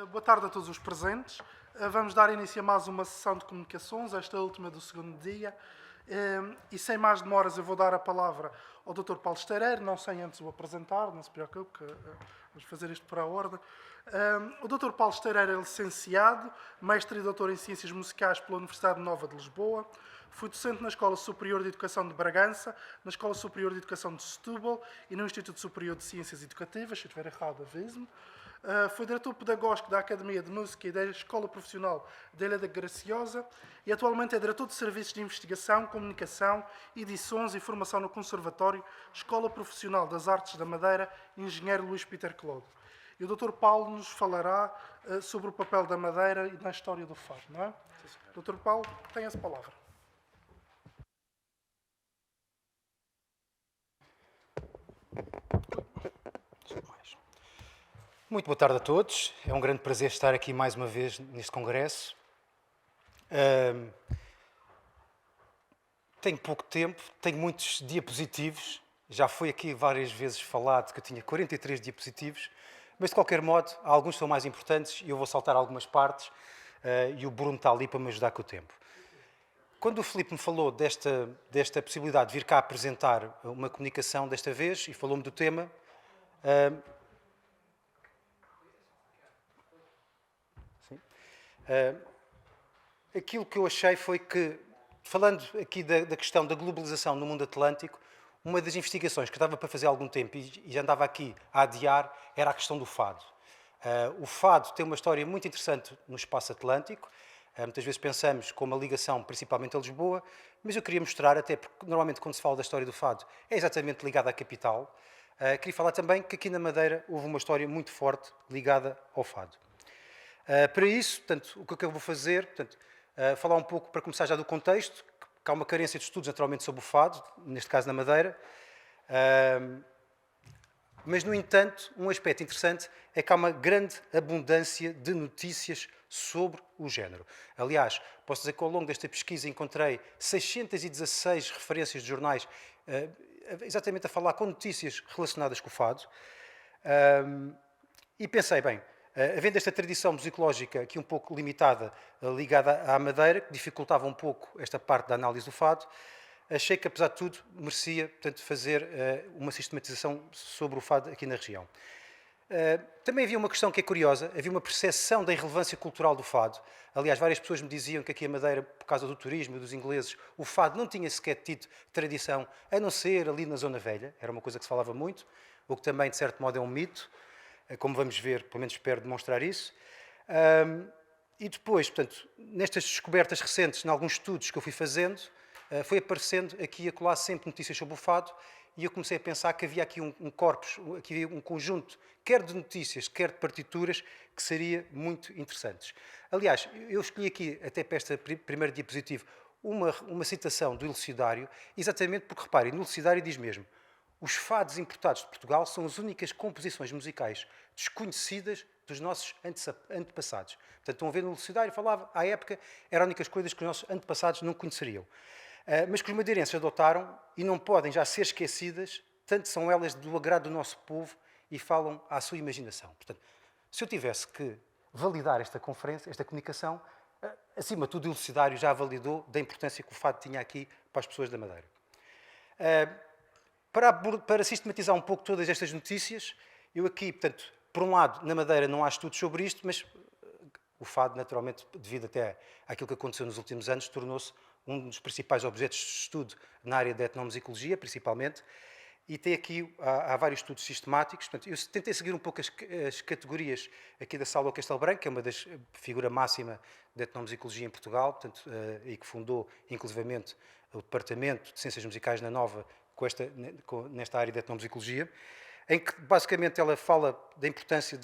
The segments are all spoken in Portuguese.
Boa tarde a todos os presentes. Vamos dar início a mais uma sessão de comunicações, esta última do segundo dia. E sem mais demoras eu vou dar a palavra ao Dr. Paulo Esteireiro, não sem antes o apresentar, não se preocupe, que vamos fazer isto por a ordem. O Dr. Paulo Esteireiro é licenciado, mestre e doutor em Ciências Musicais pela Universidade Nova de Lisboa. Foi docente na Escola Superior de Educação de Bragança, na Escola Superior de Educação de Setúbal e no Instituto Superior de Ciências Educativas, se eu estiver errado, avise-me. Foi diretor pedagógico da Academia de Música e da Escola Profissional da Ilha da Graciosa e atualmente é diretor de Serviços de Investigação, Comunicação, Edições e Formação no Conservatório, Escola Profissional das Artes da Madeira, Engenheiro Luís Peter Clodo. E o Dr. Paulo nos falará sobre o papel da Madeira e na história do fado, não é? Sim, Dr. Paulo, tem essa palavra. Muito boa tarde a todos. É um grande prazer estar aqui mais uma vez neste congresso. Tenho pouco tempo, tenho muitos diapositivos. Já foi aqui várias vezes falado que eu tinha 43 diapositivos, mas de qualquer modo, alguns são mais importantes e eu vou saltar algumas partes e o Bruno está ali para me ajudar com o tempo. Quando o Filipe me falou desta possibilidade de vir cá apresentar uma comunicação desta vez e falou-me do tema, aquilo que eu achei foi que, falando aqui da questão da globalização no mundo atlântico, uma das investigações que dava para fazer há algum tempo e já andava aqui a adiar era a questão do fado. O fado tem uma história muito interessante no espaço atlântico. Muitas vezes pensamos com uma ligação principalmente a Lisboa, mas eu queria mostrar, até porque normalmente quando se fala da história do fado é exatamente ligada à capital, queria falar também que aqui na Madeira houve uma história muito forte ligada ao fado. Para isso, portanto, o que eu vou fazer, portanto, falar um pouco, para começar já do contexto, que há uma carência de estudos naturalmente sobre o fado, neste caso na Madeira, mas, no entanto, um aspecto interessante é que há uma grande abundância de notícias sobre o género. Aliás, posso dizer que ao longo desta pesquisa encontrei 616 referências de jornais exatamente a falar com notícias relacionadas com o fado. E pensei, bem, havendo esta tradição musicológica aqui um pouco limitada, ligada à Madeira, que dificultava um pouco esta parte da análise do fado, achei que, apesar de tudo, merecia, portanto, fazer uma sistematização sobre o fado aqui na região. Também havia uma questão que é curiosa, havia uma percepção da irrelevância cultural do fado. Aliás, várias pessoas me diziam que aqui a Madeira, por causa do turismo e dos ingleses, o fado não tinha sequer tido tradição, a não ser ali na Zona Velha, era uma coisa que se falava muito, o que também, de certo modo, é um mito, como vamos ver, pelo menos espero demonstrar isso. E depois, portanto, nestas descobertas recentes, em alguns estudos que eu fui fazendo, foi aparecendo aqui e acolá sempre notícias sobre o fado e eu comecei a pensar que havia aqui um corpus, aqui havia um conjunto, quer de notícias, quer de partituras, que seria muito interessantes. Aliás, eu escolhi aqui, até para esta primeira diapositiva, uma citação do Ilcidário, exatamente porque, reparem, no Ilcidário diz mesmo: os fados importados de Portugal são as únicas composições musicais desconhecidas dos nossos antepassados. Portanto, estão a ver no Ilcidário, falava, à época, eram as únicas coisas que os nossos antepassados não conheceriam. Mas que os madeirenses adotaram e não podem já ser esquecidas, tanto são elas do agrado do nosso povo e falam à sua imaginação. Portanto, se eu tivesse que validar esta conferência, esta comunicação, acima de tudo, o Ilcidário já validou da importância que o fado tinha aqui para as pessoas da Madeira. Para sistematizar um pouco todas estas notícias, eu aqui, portanto, por um lado, na Madeira não há estudos sobre isto, mas o fado, naturalmente, devido até àquilo que aconteceu nos últimos anos, tornou-se um dos principais objetos de estudo na área da etnomusicologia, principalmente, e tem aqui, há vários estudos sistemáticos. Portanto, eu tentei seguir um pouco as categorias aqui da Salva Castelo Branco, que é uma das figura máxima da etnomusicologia em Portugal, portanto, e que fundou, inclusivamente, o Departamento de Ciências Musicais na Nova, nesta área da etnomusicologia, em que, basicamente, ela fala da importância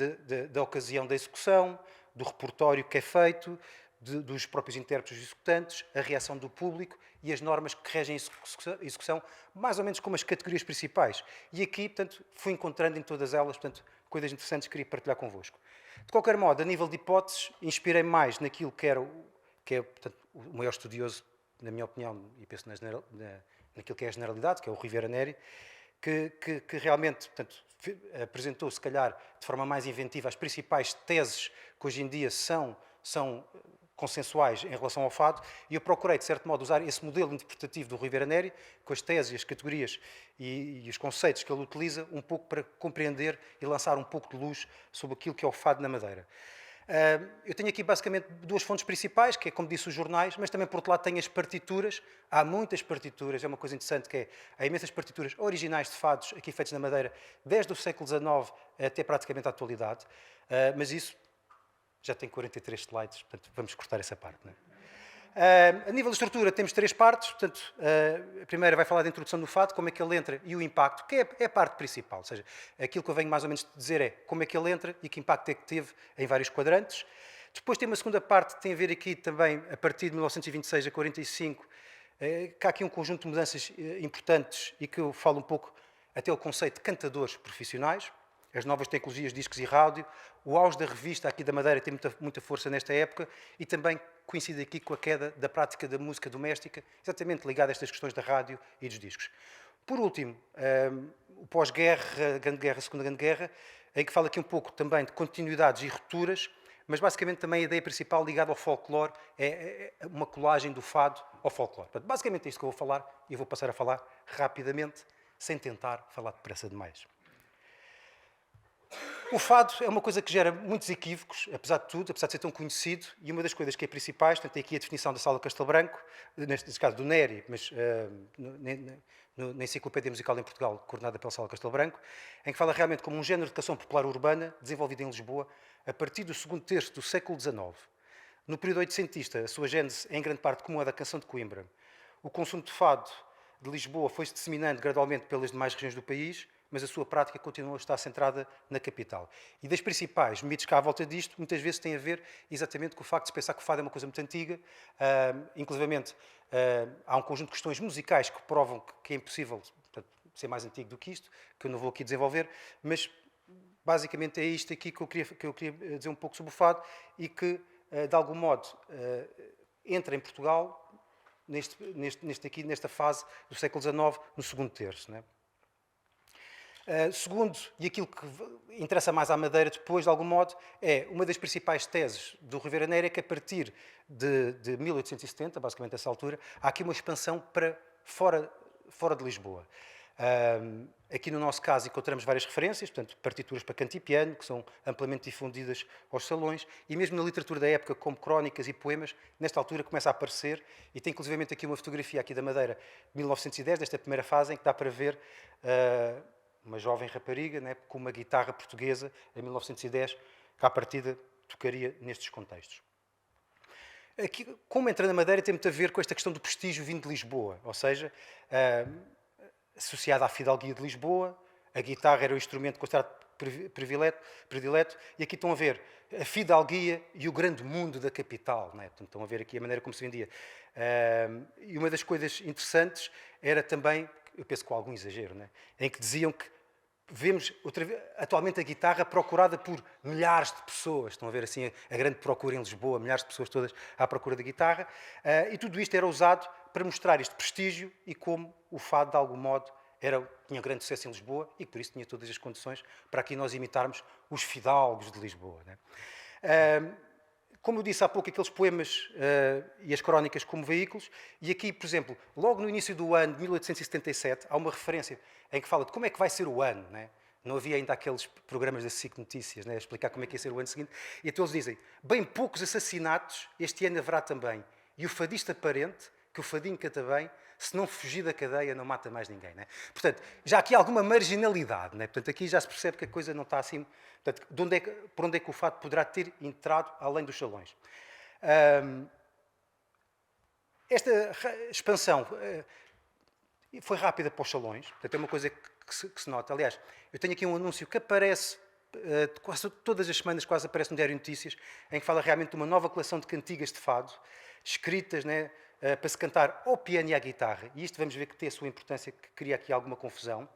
da ocasião da execução, do repertório que é feito, dos próprios intérpretes executantes, a reação do público e as normas que regem a execução, mais ou menos como as categorias principais. E aqui, portanto, fui encontrando em todas elas, portanto, coisas interessantes que queria partilhar convosco. De qualquer modo, a nível de hipóteses, inspirei-me mais naquilo que é portanto, o maior estudioso, na minha opinião, e penso naquilo que é a generalidade, que é o Rivera Neri, que realmente, portanto, apresentou, se calhar, de forma mais inventiva, as principais teses que hoje em dia são consensuais em relação ao fado, e eu procurei, de certo modo, usar esse modelo interpretativo do Rui Vera Neri, com as teses, as categorias e os conceitos que ele utiliza, um pouco para compreender e lançar um pouco de luz sobre aquilo que é o fado na Madeira. Eu tenho aqui basicamente duas fontes principais, que é, como disse, os jornais, mas também, por outro lado, tenho as partituras. Há muitas partituras, é uma coisa interessante que é, há imensas partituras originais de fados aqui feitos na Madeira, desde o século XIX até praticamente à atualidade, mas isso já tem 43 slides, portanto vamos cortar essa parte. Não é? A nível de estrutura temos três partes, portanto, a primeira vai falar da introdução do fado, como é que ele entra e o impacto, que é a parte principal, ou seja, aquilo que eu venho mais ou menos dizer é como é que ele entra e que impacto é que teve em vários quadrantes. Depois tem uma segunda parte que tem a ver aqui também, a partir de 1926 a 45, que há aqui um conjunto de mudanças importantes e que eu falo um pouco até o conceito de cantadores profissionais, as novas tecnologias, discos e rádio, o auge da revista aqui da Madeira tem muita força nesta época e também coincide aqui com a queda da prática da música doméstica, exatamente ligada a estas questões da rádio e dos discos. Por último, o pós-guerra, Grande Guerra, Segunda Grande Guerra, em que fala aqui um pouco também de continuidades e rupturas, mas basicamente também a ideia principal ligada ao folclore é uma colagem do fado ao folclore. Portanto, basicamente é isto que eu vou falar e eu vou passar a falar rapidamente, sem tentar falar depressa demais. O fado é uma coisa que gera muitos equívocos, apesar de tudo, apesar de ser tão conhecido, e uma das coisas que é principais, portanto, tem aqui a definição da Sala Castelo Branco, neste caso do Neri, mas na Enciclopédia Musical em Portugal, coordenada pela Sala Castelo Branco, em que fala realmente como um género de canção popular urbana desenvolvido em Lisboa a partir do segundo terço do século XIX. No período oitocentista, a sua gênese é em grande parte comum à da canção de Coimbra. O consumo de fado de Lisboa foi-se disseminando gradualmente pelas demais regiões do país, mas a sua prática continua a estar centrada na capital. E das principais mitos que há à volta disto, muitas vezes tem a ver exatamente com o facto de se pensar que o fado é uma coisa muito antiga, inclusivamente há um conjunto de questões musicais que provam que é impossível, portanto, ser mais antigo do que isto, que eu não vou aqui desenvolver, mas basicamente é isto aqui que eu queria dizer um pouco sobre o fado e que, de algum modo, entra em Portugal nesta fase do século XIX, no segundo terço. Não é? Segundo, e aquilo que interessa mais à Madeira depois, de algum modo, é uma das principais teses do Rui Vera Neri, é que a partir de 1870, basicamente essa altura, há aqui uma expansão para fora de Lisboa. Aqui no nosso caso encontramos várias referências, portanto, partituras para canto e piano, que são amplamente difundidas aos salões, e mesmo na literatura da época, como crónicas e poemas, nesta altura começa a aparecer, e tem inclusivamente aqui uma fotografia aqui da Madeira, de 1910, desta primeira fase, em que dá para ver uma jovem rapariga, né, com uma guitarra portuguesa, em 1910, que à partida tocaria nestes contextos. Aqui, como entra na Madeira, tem muito a ver com esta questão do prestígio vindo de Lisboa, ou seja, associada à fidalguia de Lisboa, a guitarra era o instrumento considerado predileto, e aqui estão a ver a fidalguia e o grande mundo da capital. Né? Portanto, estão a ver aqui a maneira como se vendia. E uma das coisas interessantes era também, eu penso com algum exagero, né? Em que diziam que vemos atualmente a guitarra procurada por milhares de pessoas. Estão a ver assim a grande procura em Lisboa, milhares de pessoas todas à procura da guitarra. E tudo isto era usado para mostrar este prestígio e como o fado, de algum modo, tinha grande sucesso em Lisboa e por isso tinha todas as condições para aqui nós imitarmos os fidalgos de Lisboa. Né? Como eu disse há pouco, aqueles poemas e as crónicas como veículos, e aqui, por exemplo, logo no início do ano de 1877, há uma referência em que fala de como é que vai ser o ano. Né? Não havia ainda aqueles programas da SIC Notícias, né? A explicar como é que ia ser o ano seguinte. E então eles dizem, bem poucos assassinatos este ano haverá também. E o fadista parente, que o fadinho canta bem, se não fugir da cadeia não mata mais ninguém. Né? Portanto, já há aqui alguma marginalidade. Né? Portanto, aqui já se percebe que a coisa não está assim. Portanto, por onde é que o fado poderá ter entrado além dos salões? Esta expansão foi rápida para os salões. Portanto, é uma coisa que se nota. Aliás, eu tenho aqui um anúncio que aparece quase todas as semanas, quase aparece no Diário de Notícias, em que fala realmente de uma nova coleção de cantigas de fado, escritas, né, para se cantar ao piano e à guitarra. E isto vamos ver que tem a sua importância, que cria aqui alguma confusão.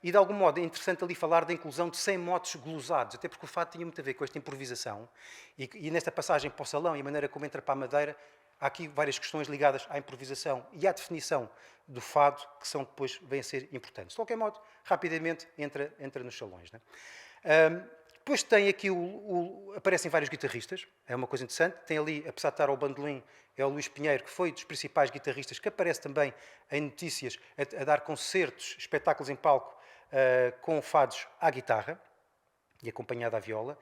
E, de algum modo, é interessante ali falar da inclusão de 100 motes glosados, até porque o fado tinha muito a ver com esta improvisação. E nesta passagem para o salão e a maneira como entra para a Madeira, há aqui várias questões ligadas à improvisação e à definição do fado, que são depois vêm a ser importantes. De qualquer modo, rapidamente entra nos salões. Né? Depois tem aqui, aparecem vários guitarristas, é uma coisa interessante. Tem ali, apesar de estar ao bandolim, é o Luís Pinheiro, que foi dos principais guitarristas, que aparece também em notícias a dar concertos, espetáculos em palco, com fados à guitarra e acompanhado à viola.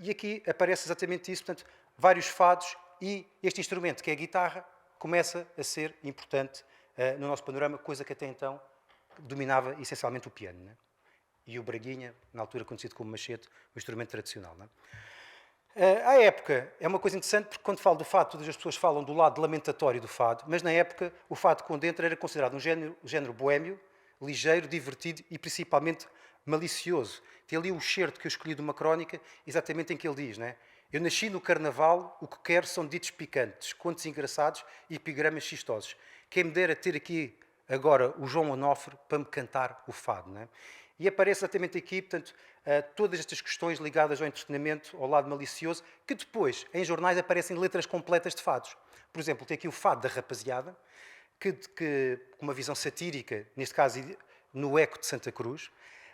E aqui aparece exatamente isso, portanto, vários fados e este instrumento, que é a guitarra, começa a ser importante no nosso panorama, coisa que até então dominava essencialmente o piano, né? E o braguinha, na altura conhecido como machete, o instrumento tradicional. Né? À época, é uma coisa interessante, porque quando falo do fado, todas as pessoas falam do lado lamentatório do fado, mas na época o fado com dentro era considerado um género boémio, ligeiro, divertido e principalmente malicioso. Tem ali o excerto que eu escolhi de uma crónica, exatamente em que ele diz, né? Eu nasci no carnaval, o que quero são ditos picantes, contos engraçados e epigramas xistosos. Quem me dera ter aqui agora o João Onofre para me cantar o fado. Né? E aparece exatamente aqui, portanto, todas estas questões ligadas ao entretenimento, ao lado malicioso, que depois, em jornais, aparecem letras completas de fados. Por exemplo, tem aqui o fado da rapaziada, que com uma visão satírica, neste caso no Eco de Santa Cruz,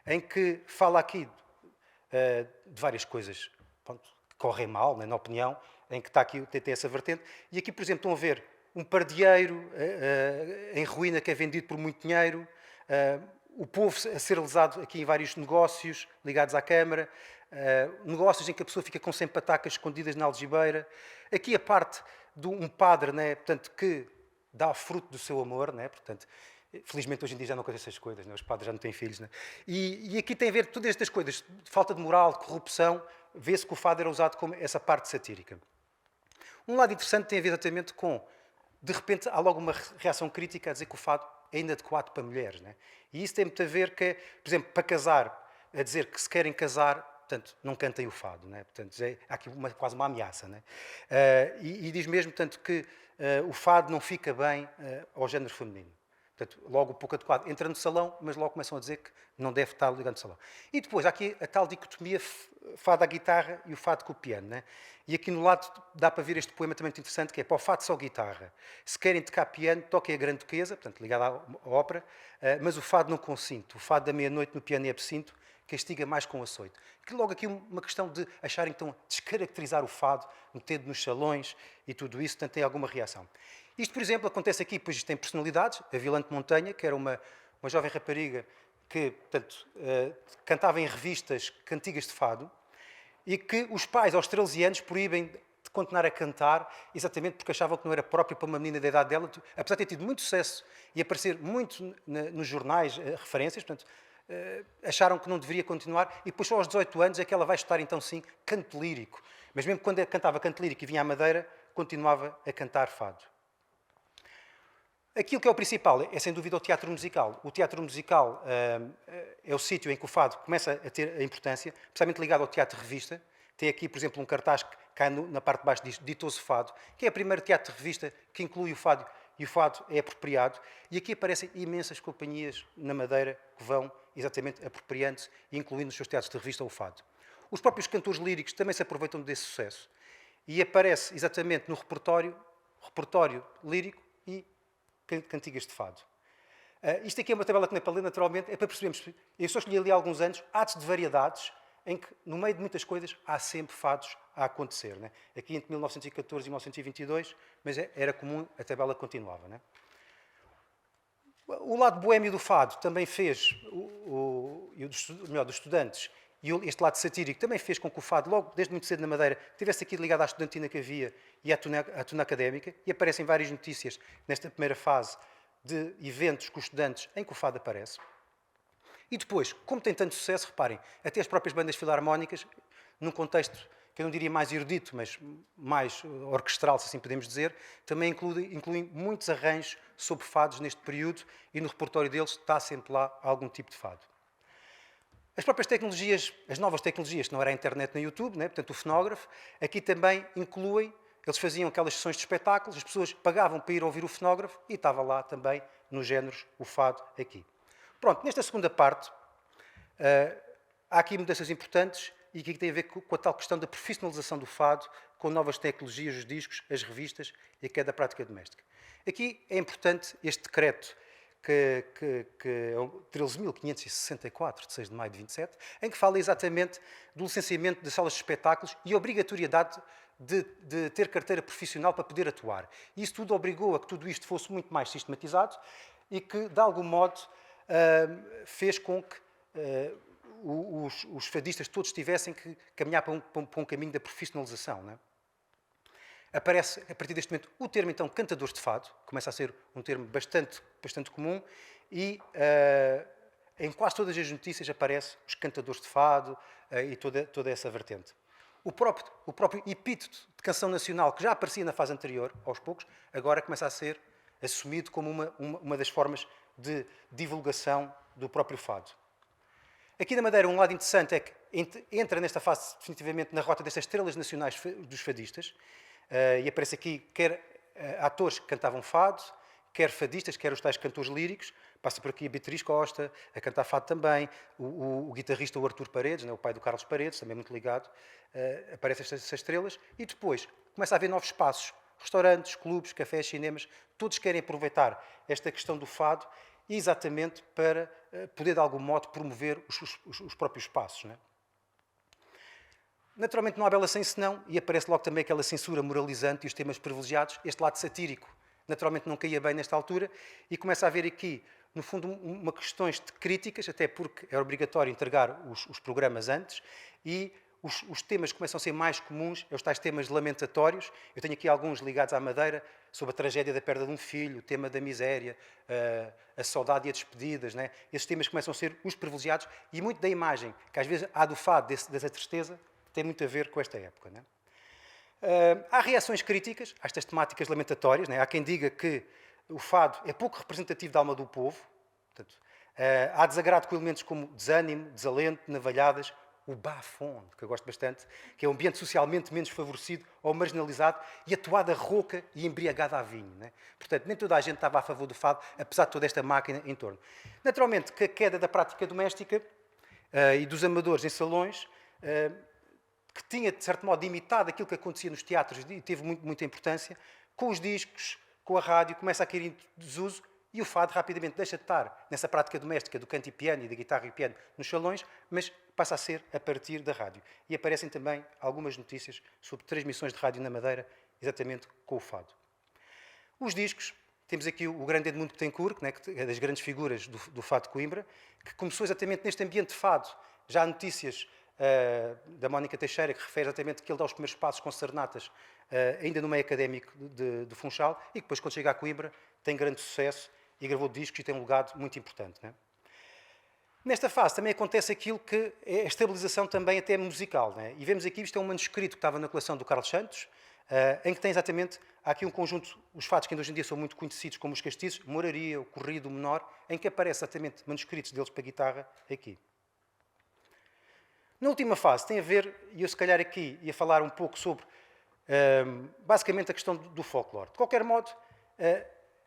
em que fala aqui de várias coisas pronto, que correm mal, né, na opinião, em que está aqui, tem essa vertente. E aqui, por exemplo, estão a ver um pardieiro em ruína que é vendido por muito dinheiro, o povo a ser lesado aqui em vários negócios ligados à Câmara, negócios em que a pessoa fica com 100 patacas escondidas na algibeira. Aqui a parte de um padre, né, portanto, que dá fruto do seu amor, né, portanto, felizmente hoje em dia já não acontecem essas coisas, né, os padres já não têm filhos. Né, e aqui tem a ver todas estas coisas, falta de moral, de corrupção, vê-se que o fado era usado como essa parte satírica. Um lado interessante tem a ver exatamente com, de repente, há logo uma reação crítica a dizer que o fado é inadequado para mulheres. Né? E isso tem muito a ver que, por exemplo, para casar, a dizer que se querem casar, portanto, não cantem o fado. Né? Portanto, há aqui quase uma ameaça. Né? E diz mesmo, portanto, que o fado não fica bem ao género feminino. Portanto, logo um pouco adequado. Entra no salão, mas logo começam a dizer que não deve estar ligado no salão. E depois, há aqui a tal dicotomia fado à guitarra e o fado com o piano. Né? E aqui no lado dá para ver este poema também muito interessante, que é para o fado só guitarra. Se querem tocar piano, toquem a grande duquesa, portanto, ligado à ópera, mas o fado não consinto. O fado da meia-noite no piano e absinto castiga mais com açoite. Que logo aqui uma questão de acharem que estão a descaracterizar o fado, metendo nos salões e tudo isso, portanto, tem alguma reação. Isto, por exemplo, acontece aqui, pois isto tem personalidades. A Vilante Montanha, que era uma jovem rapariga que, portanto, cantava em revistas cantigas de fado e que os pais, aos 13 anos, proíbem de continuar a cantar exatamente porque achavam que não era próprio para uma menina da idade dela, apesar de ter tido muito sucesso e aparecer muito nos jornais referências, portanto, acharam que não deveria continuar e depois só aos 18 anos é que ela vai estudar então sim canto lírico. Mas mesmo quando cantava canto lírico e vinha à Madeira, continuava a cantar fado. Aquilo que é o principal é, sem dúvida, o teatro musical. O teatro musical é o sítio em que o fado começa a ter a importância, especialmente ligado ao teatro-revista. Tem aqui, por exemplo, um cartaz que cai na parte de baixo, diz Ditoso Fado, que é o primeiro teatro-revista que inclui o fado, e o fado é apropriado. E aqui aparecem imensas companhias na Madeira que vão exatamente apropriando-se e incluindo nos seus teatros de revista o fado. Os próprios cantores líricos também se aproveitam desse sucesso. E aparece exatamente no repertório lírico e cantigas de fado. Isto aqui é uma tabela que não é para ler, naturalmente, é para percebermos. Eu só escolhi ali há alguns anos atos de variedades em que, no meio de muitas coisas, há sempre fados a acontecer. Né? Aqui entre 1914 e 1922, mas era comum, a tabela continuava. Né? O lado boémio do fado também fez, dos estudantes, e este lado satírico também fez com que o fado, logo desde muito cedo na Madeira, estivesse aqui ligado à estudantina que havia e à tuna académica, e aparecem várias notícias nesta primeira fase de eventos com os estudantes em que o fado aparece. E depois, como tem tanto sucesso, reparem, até as próprias bandas filarmónicas, num contexto que eu não diria mais erudito, mas mais orquestral, se assim podemos dizer, também incluem muitos arranjos sobre fados neste período e no repertório deles está sempre lá algum tipo de fado. As próprias tecnologias, as novas tecnologias, que não era a internet nem YouTube, né? Portanto o fonógrafo, aqui também incluem, eles faziam aquelas sessões de espetáculos, as pessoas pagavam para ir ouvir o fonógrafo e estava lá também, nos géneros, o fado aqui. Pronto, nesta segunda parte, há aqui mudanças importantes e que tem a ver com a tal questão da profissionalização do fado, com novas tecnologias, os discos, as revistas e a queda da prática doméstica. Aqui é importante este decreto, que é o 13.564, de 6 de maio de 27, em que fala exatamente do licenciamento de salas de espetáculos e a obrigatoriedade de ter carteira profissional para poder atuar. E isso tudo obrigou a que tudo isto fosse muito mais sistematizado e que, de algum modo, fez com que os fadistas todos tivessem que caminhar para um caminho da profissionalização. Não é? Aparece, a partir deste momento, o termo, então, cantadores de fado, começa a ser um termo bastante comum, e em quase todas as notícias aparece os cantadores de fado e toda essa vertente. O próprio epíteto de canção nacional, que já aparecia na fase anterior, aos poucos, agora começa a ser assumido como uma das formas de divulgação do próprio fado. Aqui na Madeira, um lado interessante é que entra nesta fase definitivamente na rota destas estrelas nacionais dos fadistas, e aparece aqui quer atores que cantavam fado, quer fadistas, quer os tais cantores líricos. Passa por aqui a Beatriz Costa, a cantar fado também, o guitarrista o Artur Paredes, né, o pai do Carlos Paredes, também muito ligado. Aparecem estas estrelas e depois começa a haver novos espaços, restaurantes, clubes, cafés, cinemas, todos querem aproveitar esta questão do fado exatamente para poder de algum modo promover os próprios espaços. Né? Naturalmente não há bela sem senão, e aparece logo também aquela censura moralizante e os temas privilegiados. Este lado satírico naturalmente não caía bem nesta altura e começa a haver aqui, no fundo, uma questões de críticas, até porque é obrigatório entregar os programas antes, e os temas começam a ser mais comuns, os tais temas lamentatórios. Eu tenho aqui alguns ligados à Madeira, sobre a tragédia da perda de um filho, o tema da miséria, a saudade e as despedidas. Né? Esses temas começam a ser os privilegiados, e muito da imagem que às vezes há do fado, dessa tristeza, tem muito a ver com esta época. Né? Há reações críticas a estas temáticas lamentatórias. Né? Há quem diga que o fado é pouco representativo da alma do povo. Portanto, há desagrado com elementos como desânimo, desalento, navalhadas, o bas-fond, que eu gosto bastante, que é um ambiente socialmente menos favorecido ou marginalizado, e a toada rouca e embriagada a vinho. Né? Portanto, nem toda a gente estava a favor do fado, apesar de toda esta máquina em torno. Naturalmente, que a queda da prática doméstica e dos amadores em salões, que tinha, de certo modo, imitado aquilo que acontecia nos teatros e teve muita importância, com os discos, com a rádio, começa a cair em desuso, e o fado rapidamente deixa de estar nessa prática doméstica do canto e piano e da guitarra e piano nos salões, mas passa a ser a partir da rádio. E aparecem também algumas notícias sobre transmissões de rádio na Madeira, exatamente com o fado. Os discos, temos aqui o grande Edmundo Betancourt, né, que é das grandes figuras do fado de Coimbra, que começou exatamente neste ambiente de fado. Já há notícias da Mónica Teixeira, que refere exatamente que ele dá os primeiros passos com serenatas, ainda no meio académico de Funchal, e que depois, quando chega a Coimbra, tem grande sucesso e gravou discos e tem um legado muito importante. Né? Nesta fase também acontece aquilo que é a estabilização também até musical. Né? E vemos aqui, isto é um manuscrito que estava na coleção do Carlos Santos, em que tem exatamente, há aqui um conjunto, os fados que ainda hoje em dia são muito conhecidos como os castizos, Moraria, o Corrido, o Menor, em que aparece exatamente manuscritos deles para guitarra aqui. Na última fase tem a ver, e eu se calhar aqui ia falar um pouco sobre, basicamente a questão do folclore. De qualquer modo,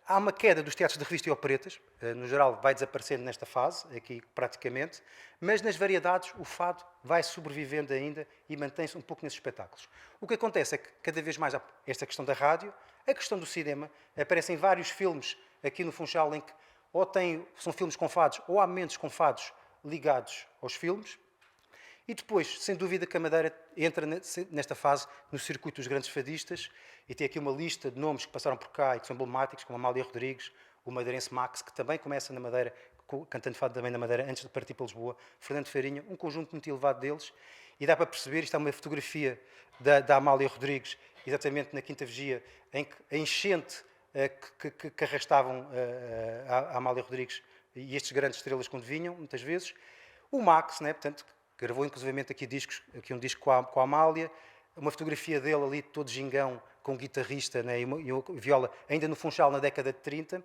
há uma queda dos teatros de revista e operetas, no geral vai desaparecendo nesta fase, aqui praticamente, mas nas variedades o fado vai sobrevivendo ainda e mantém-se um pouco nesses espetáculos. O que acontece é que cada vez mais há esta questão da rádio, a questão do cinema, aparecem vários filmes aqui no Funchal em que ou são filmes com fados ou há momentos com fados ligados aos filmes. E depois, sem dúvida, que a Madeira entra nesta fase no circuito dos grandes fadistas, e tem aqui uma lista de nomes que passaram por cá e que são emblemáticos, como a Amália Rodrigues, o madeirense Max, que também começa na Madeira, cantando fado também na Madeira, antes de partir para Lisboa, Fernando Farinha, um conjunto muito elevado deles, e dá para perceber, isto é uma fotografia da Amália Rodrigues, exatamente na Quinta Vigia, em que a enchente que arrastavam a Amália Rodrigues e estes grandes estrelas quando vinham, muitas vezes. O Max, né, portanto, gravou inclusivamente aqui um disco com a Amália, uma fotografia dele ali, todo gingão, com um guitarrista, né, e uma viola, ainda no Funchal na década de 30,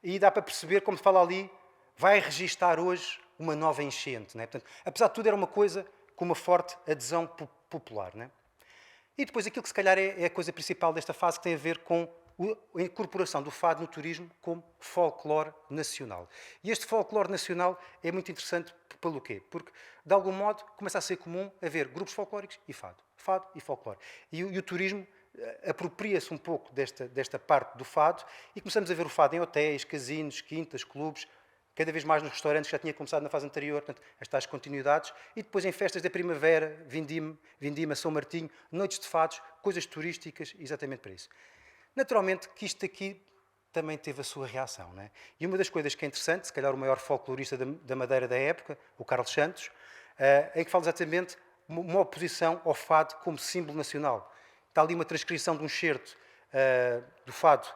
e dá para perceber, como se fala ali, vai registar hoje uma nova enchente. Né? Portanto, apesar de tudo, era uma coisa com uma forte adesão popular. Né? E depois aquilo que se calhar é a coisa principal desta fase, que tem a ver com a incorporação do fado no turismo como folclore nacional. E este folclore nacional é muito interessante pelo quê? Porque, de algum modo, começa a ser comum haver grupos folclóricos e fado e folclore. E o turismo apropria-se um pouco desta parte do fado e começamos a ver o fado em hotéis, casinos, quintas, clubes, cada vez mais nos restaurantes, já tinha começado na fase anterior, portanto, as tais continuidades, e depois em festas da primavera, Vindima, São Martinho, noites de fados, coisas turísticas, exatamente para isso. Naturalmente que isto aqui também teve a sua reação, não é? E uma das coisas que é interessante, se calhar o maior folclorista da Madeira da época, o Carlos Santos, em que fala exatamente uma oposição ao fado como símbolo nacional. Está ali uma transcrição de um excerto do fado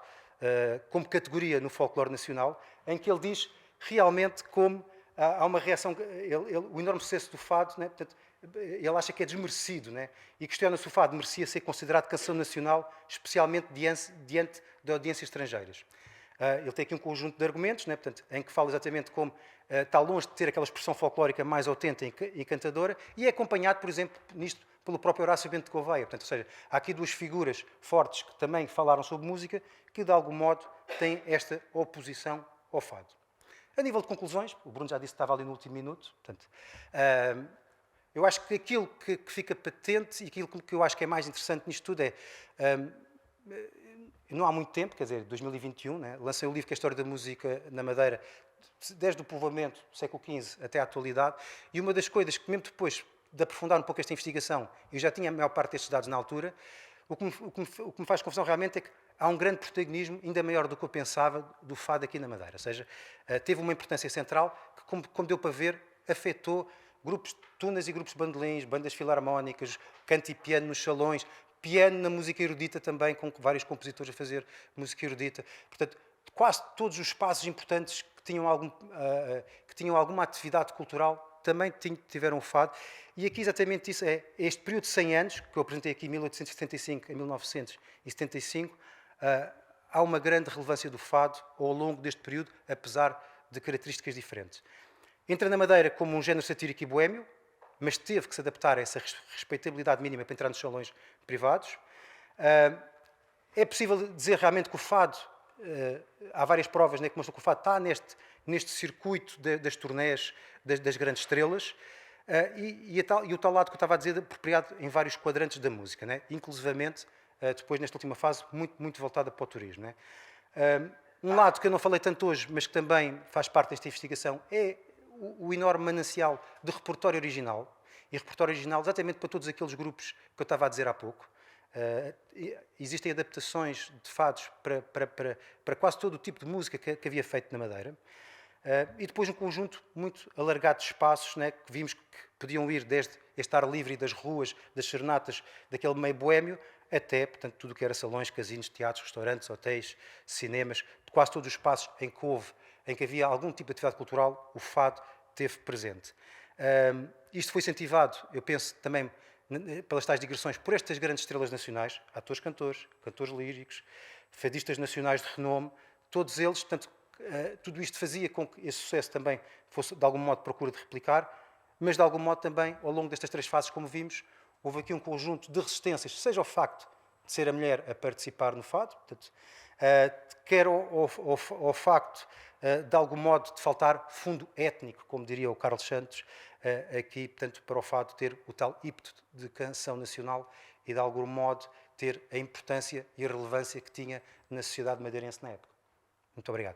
como categoria no folclore nacional, em que ele diz realmente como há uma reação, o enorme sucesso do fado, né? Portanto, ele acha que é desmerecido, né? E questiona se o fado merecia ser considerado canção nacional, especialmente diante de audiências estrangeiras. Ele tem aqui um conjunto de argumentos, né? Portanto, em que fala exatamente como está longe de ter aquela expressão folclórica mais autêntica e encantadora, e é acompanhado, por exemplo, nisto, pelo próprio Horácio Bento de Gouveia. Portanto, ou seja, há aqui duas figuras fortes que também falaram sobre música, que de algum modo têm esta oposição ao fado. A nível de conclusões, o Bruno já disse que estava ali no último minuto, portanto, eu acho que aquilo que fica patente e aquilo que eu acho que é mais interessante nisto tudo é, não há muito tempo, quer dizer, 2021, né, lancei o livro que é a História da Música na Madeira, desde o povoamento do século XV até à atualidade, e uma das coisas que mesmo depois de aprofundar um pouco esta investigação, eu já tinha a maior parte destes dados na altura, o que me faz confusão realmente é que há um grande protagonismo, ainda maior do que eu pensava, do fado aqui na Madeira. Ou seja, teve uma importância central que, como deu para ver, afetou grupos de tunas e grupos de bandolins, bandas filarmónicas, canto e piano nos salões, piano na música erudita também, com vários compositores a fazer música erudita. Portanto, quase todos os espaços importantes que tinham alguma atividade cultural também tiveram o fado. E aqui exatamente isso é este período de 100 anos, que eu apresentei aqui, 1875 a 1975, há uma grande relevância do fado ao longo deste período, apesar de características diferentes. Entra na Madeira como um género satírico e boémio, mas teve que se adaptar a essa respeitabilidade mínima para entrar nos salões privados. É possível dizer realmente que o fado, há várias provas, né, que mostram que o fado está neste circuito das turnés das grandes estrelas, e o tal lado que eu estava a dizer, apropriado em vários quadrantes da música, né, inclusivamente, depois nesta última fase, muito voltada para o turismo. Né. Um lado que eu não falei tanto hoje, mas que também faz parte desta investigação, é o enorme manancial de repertório original, e repertório original exatamente para todos aqueles grupos que eu estava a dizer há pouco. Existem adaptações de fados para quase todo o tipo de música que havia feito na Madeira. E depois um conjunto muito alargado de espaços, né, que vimos que podiam ir desde este ar livre das ruas, das serenatas, daquele meio boémio, até, portanto, tudo o que era salões, casinos, teatros, restaurantes, hotéis, cinemas, quase todos os espaços em que havia algum tipo de atividade cultural, o fado teve presente. Isto foi incentivado, eu penso, também pelas tais digressões, por estas grandes estrelas nacionais, atores-cantores, cantores líricos, fadistas nacionais de renome, todos eles, portanto, tudo isto fazia com que esse sucesso também fosse, de algum modo, procura de replicar, mas, de algum modo, também, ao longo destas três fases, como vimos, houve aqui um conjunto de resistências, seja ao facto de ser a mulher a participar no fado, portanto, quer ao facto, de algum modo, de faltar fundo étnico, como diria o Carlos Santos, aqui, portanto, para o fado ter o tal ímpeto de canção nacional e, de algum modo, ter a importância e a relevância que tinha na sociedade madeirense na época. Muito obrigado.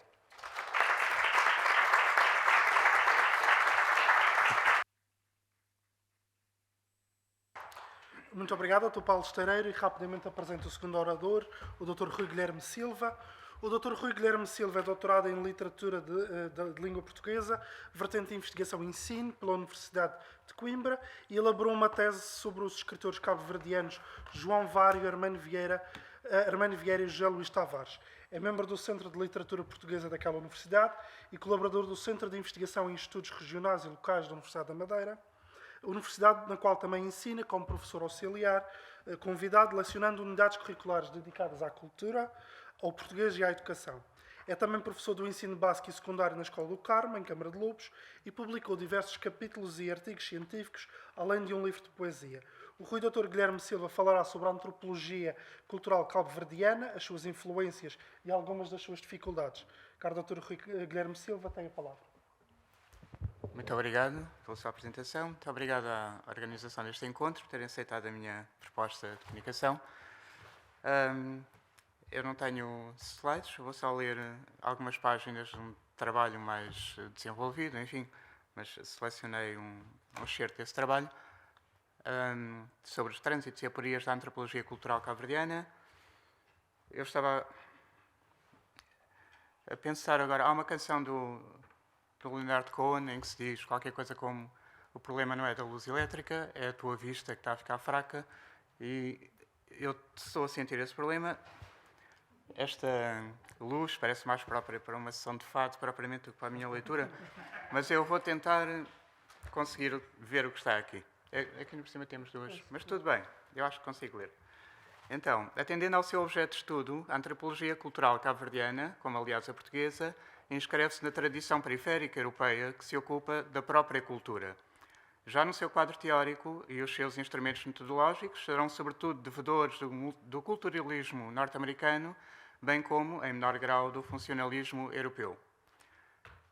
Muito obrigado, Dr. Paulo Estareiro, e rapidamente apresento o segundo orador, o Dr. Rui Guilherme Silva. O Dr. Rui Guilherme Silva é doutorado em Literatura de Língua Portuguesa, vertente de Investigação e Ensino, pela Universidade de Coimbra, e elaborou uma tese sobre os escritores cabo-verdianos João Vário, Armando Vieira e José Luís Tavares. É membro do Centro de Literatura Portuguesa daquela universidade e colaborador do Centro de Investigação em Estudos Regionais e Locais da Universidade da Madeira, universidade na qual também ensina como professor auxiliar, convidado, lecionando unidades curriculares dedicadas à cultura, ao português e à educação. É também professor do ensino básico e secundário na Escola do Carmo, em Câmara de Lobos, e publicou diversos capítulos e artigos científicos, além de um livro de poesia. O Rui Dr. Guilherme Silva falará sobre a antropologia cultural cabo-verdiana, as suas influências e algumas das suas dificuldades. Caro Dr. Rui Guilherme Silva, tem a palavra. Muito obrigado pela sua apresentação. Muito obrigado à organização deste encontro por terem aceitado a minha proposta de comunicação. Eu não tenho slides, vou só ler algumas páginas de um trabalho mais desenvolvido, enfim, mas selecionei um excerto desse trabalho sobre os trânsitos e aporias da antropologia cultural cabo-verdiana. Eu estava a pensar agora, há uma canção do Leonard Cohen em que se diz qualquer coisa como: o problema não é da luz elétrica, é a tua vista que está a ficar fraca, e eu estou a sentir esse problema. Esta luz parece mais própria para uma sessão de fado propriamente do que para a minha leitura, mas eu vou tentar conseguir ver o que está aqui. Aqui por cima temos duas, mas tudo bem, eu acho que consigo ler. Então, atendendo ao seu objeto de estudo, a antropologia cultural cabo-verdiana, como aliás a portuguesa, inscreve-se na tradição periférica europeia que se ocupa da própria cultura. Já no seu quadro teórico e os seus instrumentos metodológicos serão sobretudo devedores do culturalismo norte-americano, bem como, em menor grau, do funcionalismo europeu.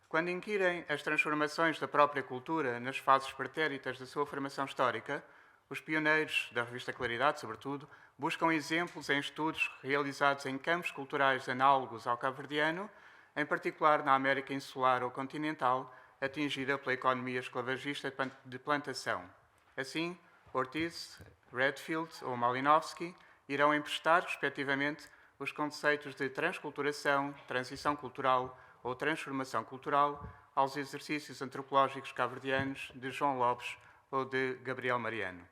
Quando inquirem as transformações da própria cultura nas fases pretéritas da sua formação histórica, os pioneiros da revista Claridade, sobretudo, buscam exemplos em estudos realizados em campos culturais análogos ao cabo-verdiano, em particular na América insular ou continental, atingida pela economia esclavagista de plantação. Assim, Ortiz, Redfield ou Malinowski irão emprestar, respectivamente, os conceitos de transculturação, transição cultural ou transformação cultural aos exercícios antropológicos cabo-verdianos de João Lopes ou de Gabriel Mariano.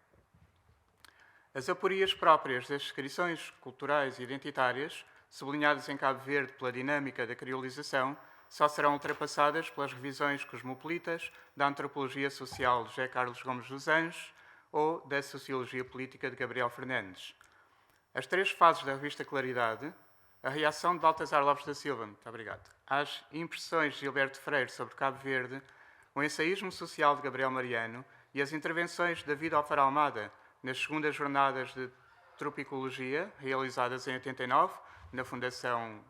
As aporias próprias das descrições culturais e identitárias, sublinhadas em Cabo Verde pela dinâmica da criolização, só serão ultrapassadas pelas revisões cosmopolitas da antropologia social de José Carlos Gomes dos Anjos ou da sociologia política de Gabriel Fernandes. As três fases da revista Claridade, a reação de Baltasar Lopes da Silva, muito obrigado, às impressões de Gilberto Freire sobre Cabo Verde, o ensaísmo social de Gabriel Mariano e as intervenções de David Alfaro Almada nas segundas jornadas de tropicologia, realizadas em 89, na Fundação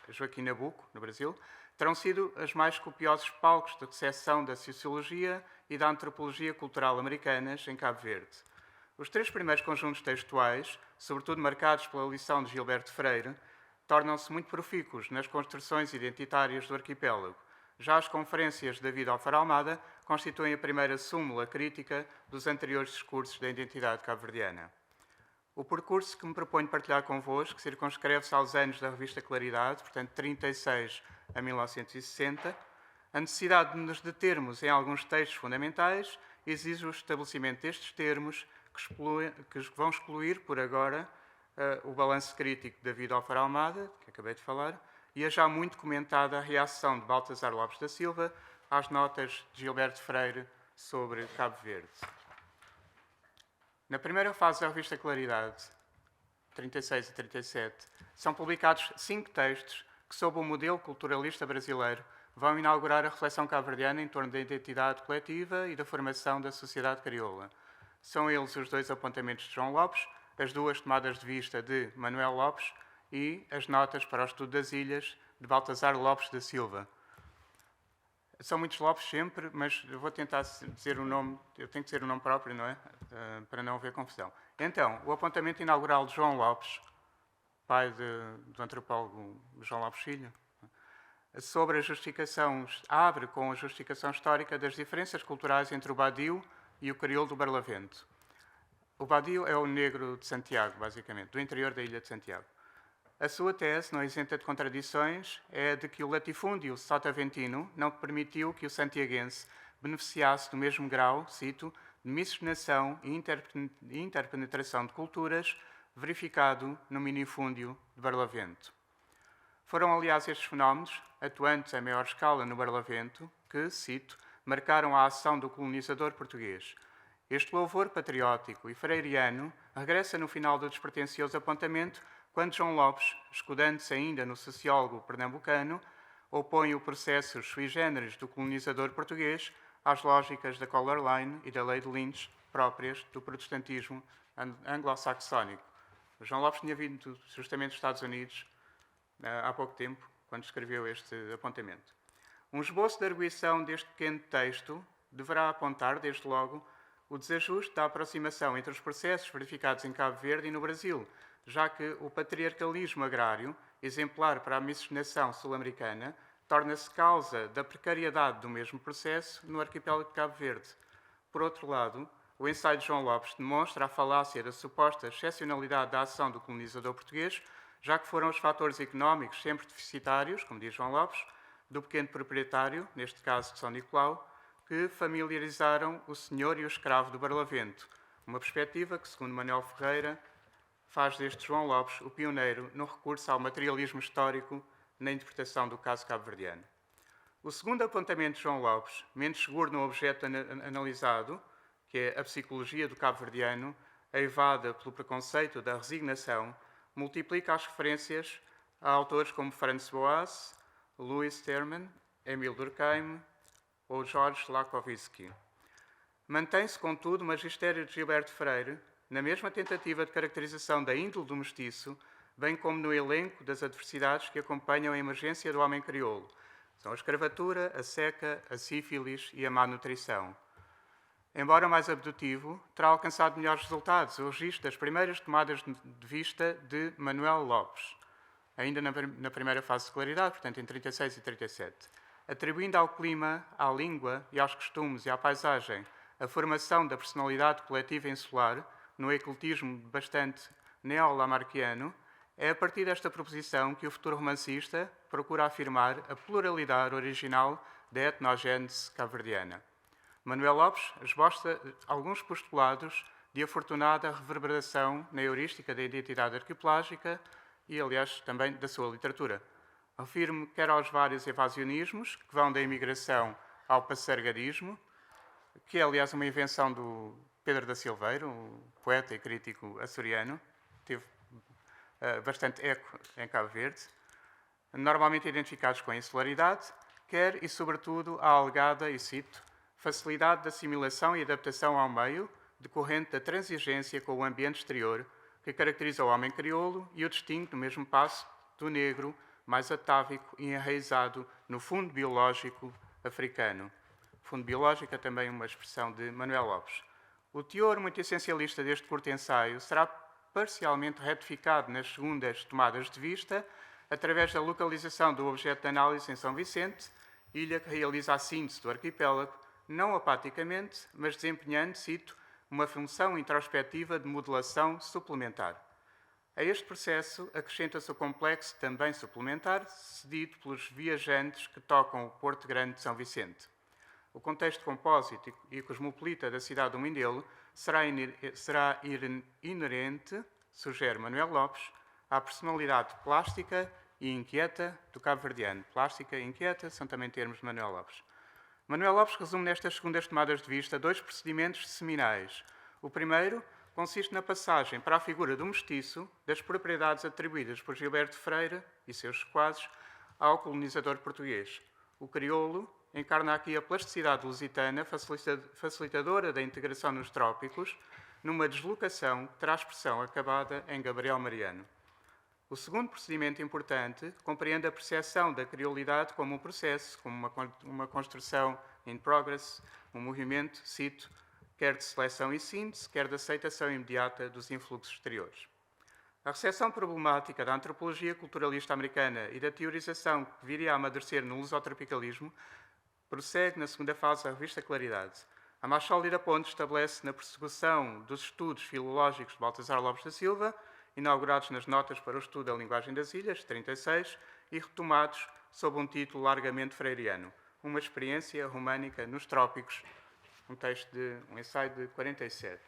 Joaquim Nabuco, no Brasil, terão sido os mais copiosos palcos de recepção da sociologia e da antropologia cultural americanas em Cabo Verde. Os três primeiros conjuntos textuais, sobretudo marcados pela lição de Gilberto Freire, tornam-se muito profícuos nas construções identitárias do arquipélago. Já as conferências de David Alfaro Almada constituem a primeira súmula crítica dos anteriores discursos da identidade cabo-verdiana. O percurso que me proponho partilhar convosco circunscreve-se aos anos da revista Claridade, portanto, 36 a 1960. A necessidade de nos determos em alguns textos fundamentais exige o estabelecimento destes termos que vão excluir, por agora, o balanço crítico de David Alfaro Almada, que acabei de falar, e a já muito comentada reação de Baltasar Lopes da Silva às notas de Gilberto Freire sobre Cabo Verde. Na primeira fase da revista Claridade, 36 e 37, são publicados 5 textos que, sob o modelo culturalista brasileiro, vão inaugurar a reflexão cabo-verdiana em torno da identidade coletiva e da formação da sociedade crioula. São eles os 2 apontamentos de João Lopes, as 2 tomadas de vista de Manuel Lopes e as notas para o estudo das ilhas de Baltasar Lopes da Silva. São muitos Lopes sempre, mas eu vou tentar dizer o nome, eu tenho que dizer o nome próprio, não é? Para não haver confusão. Então, o apontamento inaugural de João Lopes, pai do antropólogo João Lopes Filho, sobre a justificação, abre com a justificação histórica das diferenças culturais entre o Badio e o crioulo do Barlavento. O Badio é o negro de Santiago, basicamente, do interior da ilha de Santiago. A sua tese, não isenta de contradições, é de que o latifúndio sotaventino não permitiu que o santiaguense beneficiasse do mesmo grau, cito, de miscigenação e interpenetração de culturas verificado no minifúndio de Barlavento. Foram, aliás, estes fenómenos, atuantes em maior escala no Barlavento, que, cito, marcaram a ação do colonizador português. Este louvor patriótico e freiriano regressa no final do despretensioso apontamento quando João Lopes, escudando-se ainda no sociólogo pernambucano, opõe o processo sui generis do colonizador português às lógicas da Color Line e da Lei de Lynch próprias do protestantismo anglo-saxónico. João Lopes tinha vindo justamente dos Estados Unidos há pouco tempo, quando escreveu este apontamento. Um esboço de arguição deste pequeno texto deverá apontar, desde logo, o desajuste da aproximação entre os processos verificados em Cabo Verde e no Brasil, já que o patriarcalismo agrário, exemplar para a miscigenação sul-americana, torna-se causa da precariedade do mesmo processo no arquipélago de Cabo Verde. Por outro lado, o ensaio de João Lopes demonstra a falácia da suposta excepcionalidade da ação do colonizador português, já que foram os fatores económicos sempre deficitários, como diz João Lopes, do pequeno proprietário, neste caso de São Nicolau, que familiarizaram o senhor e o escravo do Barlavento, uma perspectiva que, segundo Manuel Ferreira, faz deste João Lopes o pioneiro no recurso ao materialismo histórico na interpretação do caso cabo-verdiano. O segundo apontamento de João Lopes, menos seguro no objeto analisado, que é a psicologia do cabo-verdiano, aivada pelo preconceito da resignação, multiplica as referências a autores como Franz Boas, Louis Terman, Emile Durkheim ou George Lakovitzky. Mantém-se, contudo, o magistério de Gilberto Freire, na mesma tentativa de caracterização da índole do mestiço, bem como no elenco das adversidades que acompanham a emergência do homem crioulo. São a escravatura, a seca, a sífilis e a má nutrição. Embora mais abdutivo, terá alcançado melhores resultados o registro das primeiras tomadas de vista de Manuel Lopes, ainda na primeira fase de claridade, portanto em 36 e 37, atribuindo ao clima, à língua e aos costumes e à paisagem a formação da personalidade coletiva insular, no ecletismo bastante neo-lamarckiano, é a partir desta proposição que o futuro romancista procura afirmar a pluralidade original da etnogênese cabo-verdiana. Manuel Lopes esboça alguns postulados de afortunada reverberação na heurística da identidade arquipelágica e, aliás, também da sua literatura. Refiro-me quer aos vários evasionismos, que vão da imigração ao passargadismo, que é, aliás, uma invenção do Pedro da Silveira, um poeta e crítico açoriano, teve bastante eco em Cabo Verde, normalmente identificados com a insularidade, quer e, sobretudo, a alegada, e cito, facilidade de assimilação e adaptação ao meio, decorrente da transigência com o ambiente exterior, que caracteriza o homem crioulo e o distingue, no mesmo passo, do negro, mais atávico e enraizado no fundo biológico africano. Fundo biológico é também uma expressão de Manuel Lopes. O teor muito essencialista deste curto ensaio será parcialmente retificado nas segundas tomadas de vista, através da localização do objeto de análise em São Vicente, ilha que realiza a síntese do arquipélago, não apaticamente, mas desempenhando, cito, uma função introspectiva de modelação suplementar. A este processo acrescenta-se o complexo também suplementar, cedido pelos viajantes que tocam o Porto Grande de São Vicente. O contexto compósito e cosmopolita da cidade do Mindelo será inerente, sugere Manuel Lopes, à personalidade plástica e inquieta do cabo-verdiano. Plástica e inquieta são também termos de Manuel Lopes. Manuel Lopes resume nestas segundas tomadas de vista dois procedimentos seminais. O primeiro consiste na passagem para a figura do mestiço das propriedades atribuídas por Gilberto Freire e seus sequazes ao colonizador português. O crioulo encarna aqui a plasticidade lusitana, facilitadora da integração nos trópicos, numa deslocação que terá expressão acabada em Gabriel Mariano. O segundo procedimento importante compreende a percepção da criolidade como um processo, como uma construção in progress, um movimento, cito, quer de seleção e síntese, quer de aceitação imediata dos influxos exteriores. A recepção problemática da antropologia culturalista americana e da teorização que viria a amadurecer no lusotropicalismo prossegue na segunda fase da revista Claridade. A mais sólida ponte estabelece na persecução dos estudos filológicos de Baltasar Lopes da Silva, inaugurados nas Notas para o Estudo da Linguagem das Ilhas, 36, e retomados sob um título largamente freiriano, Uma Experiência Românica nos Trópicos, um ensaio de 47.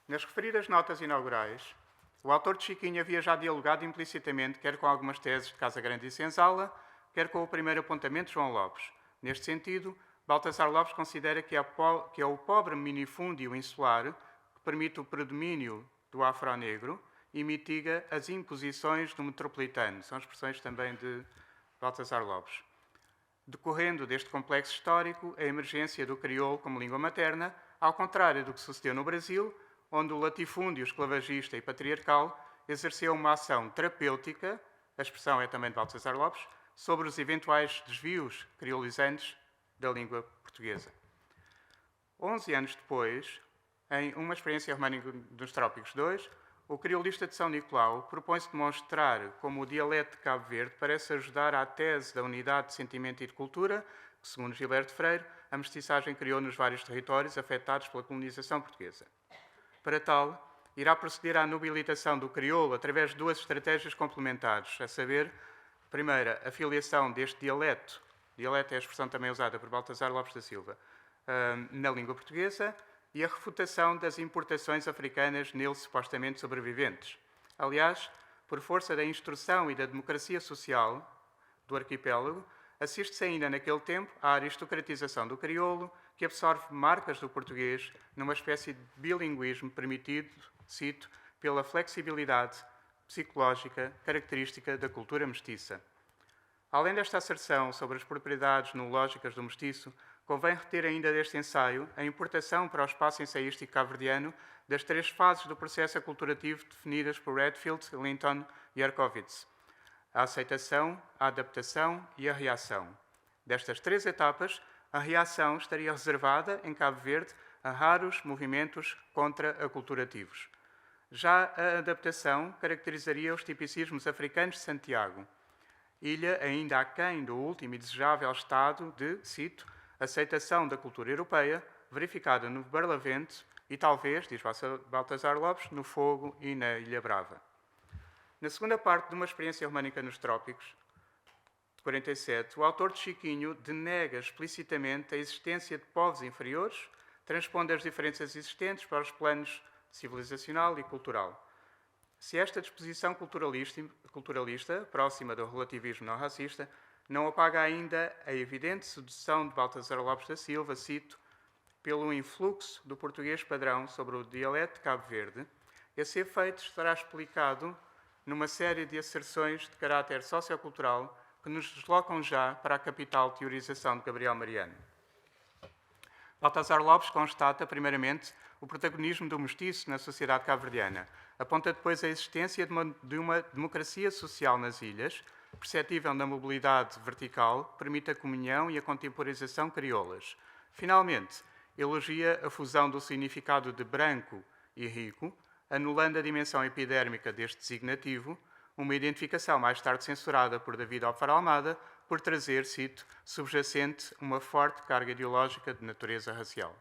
Nas referidas notas inaugurais, o autor de Chiquinho havia já dialogado implicitamente quer com algumas teses de Casa Grande e Senzala, quer com o primeiro apontamento de João Lopes. Neste sentido, Baltasar Lopes considera que é o pobre minifúndio insular que permite o predomínio do afro-negro e mitiga as imposições do metropolitano. São expressões também de Baltasar Lopes. Decorrendo deste complexo histórico, a emergência do crioulo como língua materna, ao contrário do que sucedeu no Brasil, onde o latifúndio esclavagista e patriarcal exerceu uma ação terapêutica, a expressão é também de Baltasar Lopes, sobre os eventuais desvios criolizantes da língua portuguesa. 11 anos depois, em Uma Experiência Românica dos Trópicos II, o criolista de São Nicolau propõe-se demonstrar como o dialeto de Cabo Verde parece ajudar à tese da unidade de sentimento e de cultura, que, segundo Gilberto Freire, a mestiçagem criou nos vários territórios afetados pela colonização portuguesa. Para tal, irá proceder à nobilitação do crioulo através de duas estratégias complementares, a saber, primeira, a filiação deste dialeto é a expressão também usada por Baltasar Lopes da Silva, na língua portuguesa, e a refutação das importações africanas nele supostamente sobreviventes. Aliás, por força da instrução e da democracia social do arquipélago, assiste-se ainda naquele tempo à aristocratização do crioulo, que absorve marcas do português numa espécie de bilinguismo permitido, cito, pela flexibilidade psicológica característica da cultura mestiça. Além desta asserção sobre as propriedades noológicas do mestiço, convém reter ainda deste ensaio a importação para o espaço ensaístico cabo-verdiano das 3 fases do processo aculturativo definidas por Redfield, Linton e Arkovitz: a aceitação, a adaptação e a reação. Destas 3 etapas, a reação estaria reservada, em Cabo Verde, a raros movimentos contra-aculturativos. Já a adaptação caracterizaria os tipicismos africanos de Santiago, ilha ainda aquém do último e desejável estado de, cito, aceitação da cultura europeia, verificada no Barlavento e talvez, diz Baltasar Lopes, no Fogo e na Ilha Brava. Na segunda parte de Uma Experiência Românica nos Trópicos, de 47, o autor de Chiquinho denega explicitamente a existência de povos inferiores, transpondo as diferenças existentes para os planos civilizacional e cultural. Se esta disposição culturalista, próxima do relativismo não racista, não apaga ainda a evidente sedução de Baltasar Lopes da Silva, cito, pelo influxo do português padrão sobre o dialeto de Cabo Verde, esse efeito estará explicado numa série de asserções de caráter sociocultural que nos deslocam já para a capital teorização de Gabriel Mariano. Baltasar Lopes constata, primeiramente, o protagonismo do mestiço na sociedade cabo-verdiana. Aponta depois a existência de uma democracia social nas ilhas, perceptível na mobilidade vertical, que permite a comunhão e a contemporização crioulas. Finalmente, elogia a fusão do significado de branco e rico, anulando a dimensão epidérmica deste designativo, uma identificação mais tarde censurada por David Alfaro Almada, por trazer, cito, subjacente uma forte carga ideológica de natureza racial.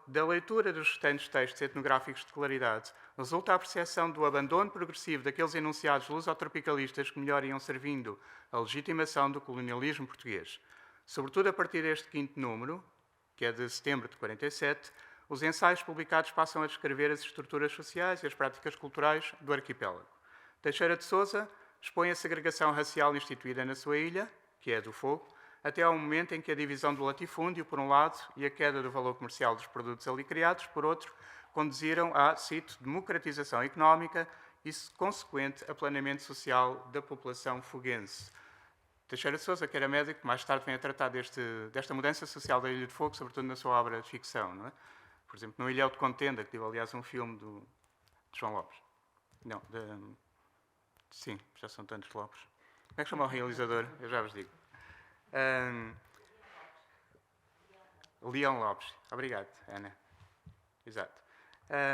Da leitura dos restantes textos etnográficos de claridade, resulta a percepção do abandono progressivo daqueles enunciados lusotropicalistas que melhor iam servindo a legitimação do colonialismo português. Sobretudo a partir deste 5º número, que é de setembro de 47, os ensaios publicados passam a descrever as estruturas sociais e as práticas culturais do arquipélago. Teixeira de Sousa expõe a segregação racial instituída na sua ilha, que é a do Fogo, até ao momento em que a divisão do latifúndio, por um lado, e a queda do valor comercial dos produtos ali criados, por outro, conduziram à, cito, democratização económica e consequente aplanamento social da população foguense. Teixeira de Sousa, que era médico, mais tarde vem a tratar desta mudança social da Ilha de Fogo, sobretudo na sua obra de ficção. Não é? Por exemplo, no Ilhéu de Contenda, que teve, aliás, um filme de João Lopes. Não, sim, já são tantos Lopes. Como é que chama o realizador? Eu já vos digo. Leão Lopes. Obrigado, Ana. Exato.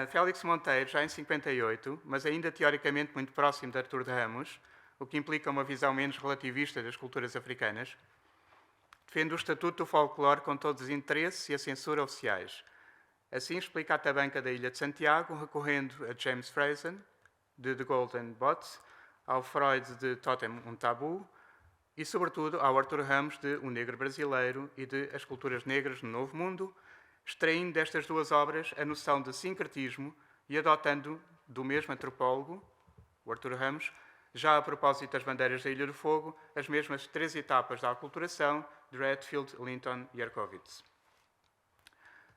Félix Monteiro, já em 58, mas ainda teoricamente muito próximo de Artur de Ramos, o que implica uma visão menos relativista das culturas africanas, defende o estatuto do folclore com todos os interesses e a censura oficiais. Assim explica a tabanca da Ilha de Santiago, recorrendo a James Fraser, de The Golden Bots, ao Freud de Totem um Tabu, e, sobretudo, ao Artur Ramos de O Negro Brasileiro e de As Culturas Negras no Novo Mundo, extraindo destas duas obras a noção de sincretismo e adotando do mesmo antropólogo, o Artur Ramos, já a propósito das bandeiras da Ilha do Fogo, as mesmas 3 etapas da aculturação de Redfield, Linton e Arkovitz.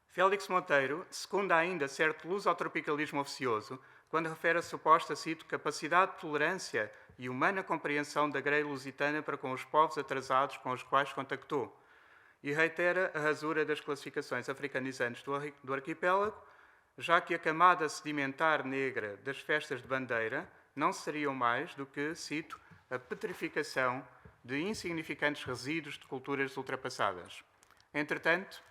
Félix Monteiro secunda ainda certo lusotropicalismo oficioso quando refere a suposta, cito, capacidade de tolerância e humana compreensão da grei lusitana para com os povos atrasados com os quais contactou. e reitera a rasura das classificações africanizantes do arquipélago, já que a camada sedimentar negra das festas de bandeira não seriam mais do que, cito, a petrificação de insignificantes resíduos de culturas ultrapassadas. Entretanto,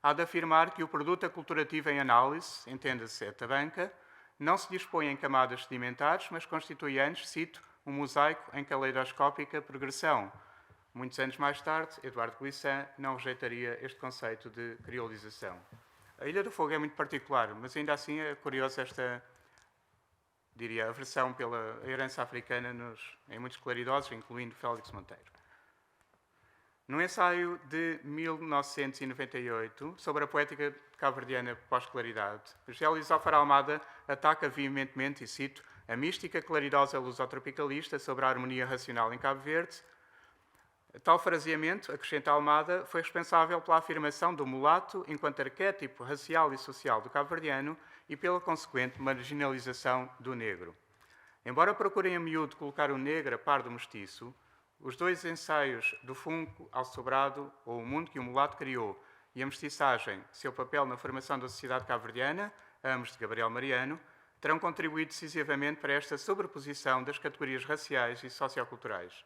há de afirmar que o produto aculturativo em análise, entenda-se a tabanca, não se dispõe em camadas sedimentares, mas constitui antes, cito, um mosaico em caleidoscópica progressão. Muitos anos mais tarde, Eduardo Glissant não rejeitaria este conceito de criolização. A Ilha do Fogo é muito particular, mas ainda assim é curiosa esta, diria, aversão pela herança africana em muitos claridosos, incluindo Félix Monteiro. No ensaio de 1998, sobre a poética cabo-verdiana pós-claridade, José Luís Alfaro Almada ataca veementemente, e cito, a mística claridosa lusotropicalista sobre a harmonia racional em Cabo Verde. Tal fraseamento, acrescenta Almada, foi responsável pela afirmação do mulato enquanto arquétipo racial e social do cabo-verdiano e pela consequente marginalização do negro. Embora procurem a miúdo colocar o negro a par do mestiço, os dois ensaios do Funko ao Sobrado, ou O Mundo que o Mulato Criou, e a Mestiçagem, seu papel na formação da sociedade cabo-verdiana, ambos de Gabriel Mariano, terão contribuído decisivamente para esta sobreposição das categorias raciais e socioculturais.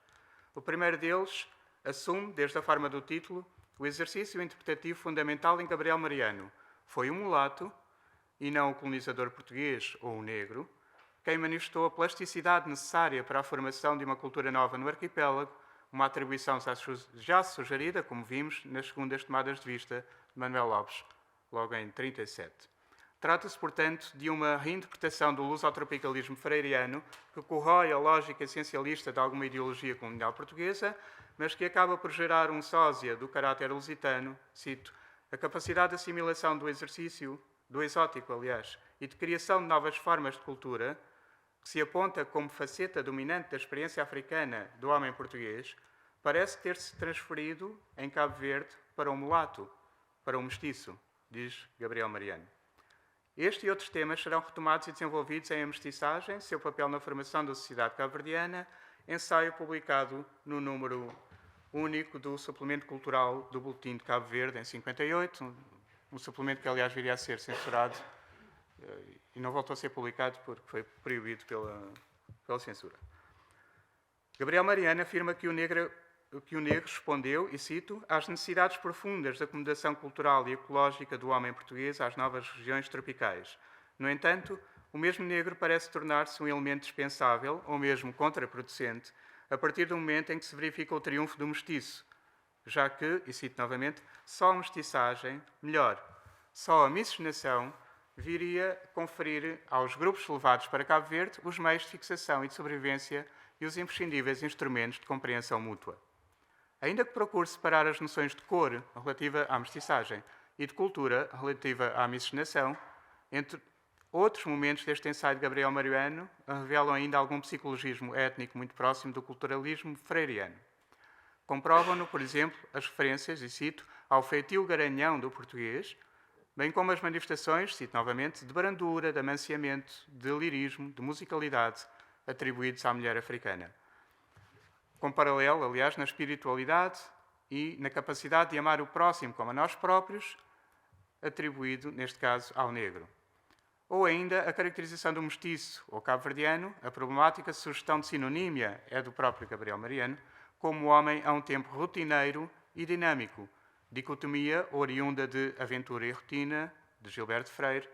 O primeiro deles assume, desde a forma do título, o exercício interpretativo fundamental em Gabriel Mariano. Foi o mulato, e não o colonizador português ou o negro, quem manifestou a plasticidade necessária para a formação de uma cultura nova no arquipélago, uma atribuição já sugerida, como vimos, nas segundas tomadas de vista de Manuel Lopes, logo em 37. Trata-se, portanto, de uma reinterpretação do lusotropicalismo freiriano que corrói a lógica essencialista de alguma ideologia colonial portuguesa, mas que acaba por gerar um sósia do caráter lusitano, cito, a capacidade de assimilação do exercício, do exótico, aliás, e de criação de novas formas de cultura, que se aponta como faceta dominante da experiência africana do homem português, parece ter-se transferido em Cabo Verde para o mulato, para o mestiço, diz Gabriel Mariano. Este e outros temas serão retomados e desenvolvidos em A Mestiçagem, seu papel na formação da sociedade cabo-verdiana, ensaio publicado no número único do Suplemento Cultural do Boletim de Cabo Verde, em 58, um suplemento que, aliás, viria a ser censurado e não voltou a ser publicado porque foi proibido pela censura. Gabriel Mariano afirma que o negro respondeu, e cito, às necessidades profundas de acomodação cultural e ecológica do homem português às novas regiões tropicais. No entanto, o mesmo negro parece tornar-se um elemento dispensável, ou mesmo contraproducente, a partir do momento em que se verifica o triunfo do mestiço, já que, e cito novamente, só a mestiçagem, melhor, só a miscigenação, viria conferir aos grupos levados para Cabo Verde os meios de fixação e de sobrevivência e os imprescindíveis instrumentos de compreensão mútua. Ainda que procure separar as noções de cor relativa à mestiçagem e de cultura relativa à miscigenação, entre outros momentos deste ensaio de Gabriel Mariano revelam ainda algum psicologismo étnico muito próximo do culturalismo freiriano. Comprovam-no, por exemplo, as referências, e cito, ao feitio garanhão do português, bem como as manifestações, cito novamente, de brandura, de amanciamento, de lirismo, de musicalidade, atribuídos à mulher africana. Com paralelo, aliás, na espiritualidade e na capacidade de amar o próximo como a nós próprios, atribuído, neste caso, ao negro. Ou ainda a caracterização do mestiço ou cabo-verdiano, a problemática sugestão de sinonímia é do próprio Gabriel Mariano, como homem a um tempo rotineiro e dinâmico, dicotomia oriunda de Aventura e Rotina, de Gilberto Freire,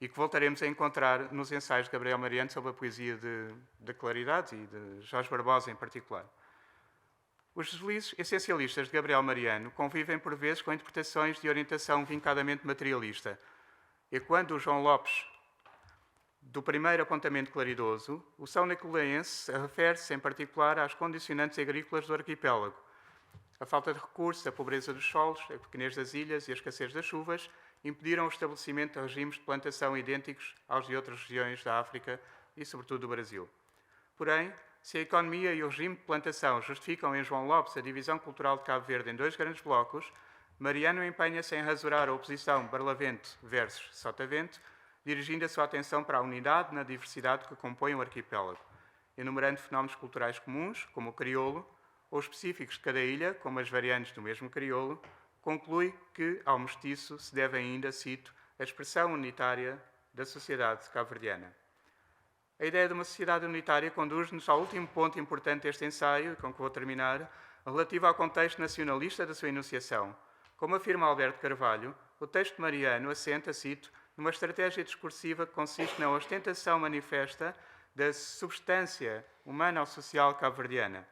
e que voltaremos a encontrar nos ensaios de Gabriel Mariano sobre a poesia de Claridade e de Jorge Barbosa em particular. Os deslizes essencialistas de Gabriel Mariano convivem por vezes com interpretações de orientação vincadamente materialista, e quando o João Lopes, do primeiro apontamento claridoso, o São Nicolaense refere-se em particular às condicionantes agrícolas do arquipélago, a falta de recursos, a pobreza dos solos, a pequenez das ilhas e a escassez das chuvas impediram o estabelecimento de regimes de plantação idênticos aos de outras regiões da África e, sobretudo, do Brasil. Porém, se a economia e o regime de plantação justificam em João Lopes a divisão cultural de Cabo Verde em dois grandes blocos, Mariano empenha-se em rasurar a oposição Barlavento versus Sotavento, dirigindo a sua atenção para a unidade na diversidade que compõe o arquipélago, enumerando fenómenos culturais comuns, como o crioulo, ou específicos de cada ilha, como as variantes do mesmo crioulo, conclui que ao mestiço se deve ainda, cito, a expressão unitária da sociedade cabo-verdiana. A ideia de uma sociedade unitária conduz-nos ao último ponto importante deste ensaio, com que vou terminar, relativo ao contexto nacionalista da sua enunciação. Como afirma Alberto Carvalho, o texto mariano assenta, cito, numa estratégia discursiva que consiste na ostentação manifesta da substância humana ou social cabo-verdiana.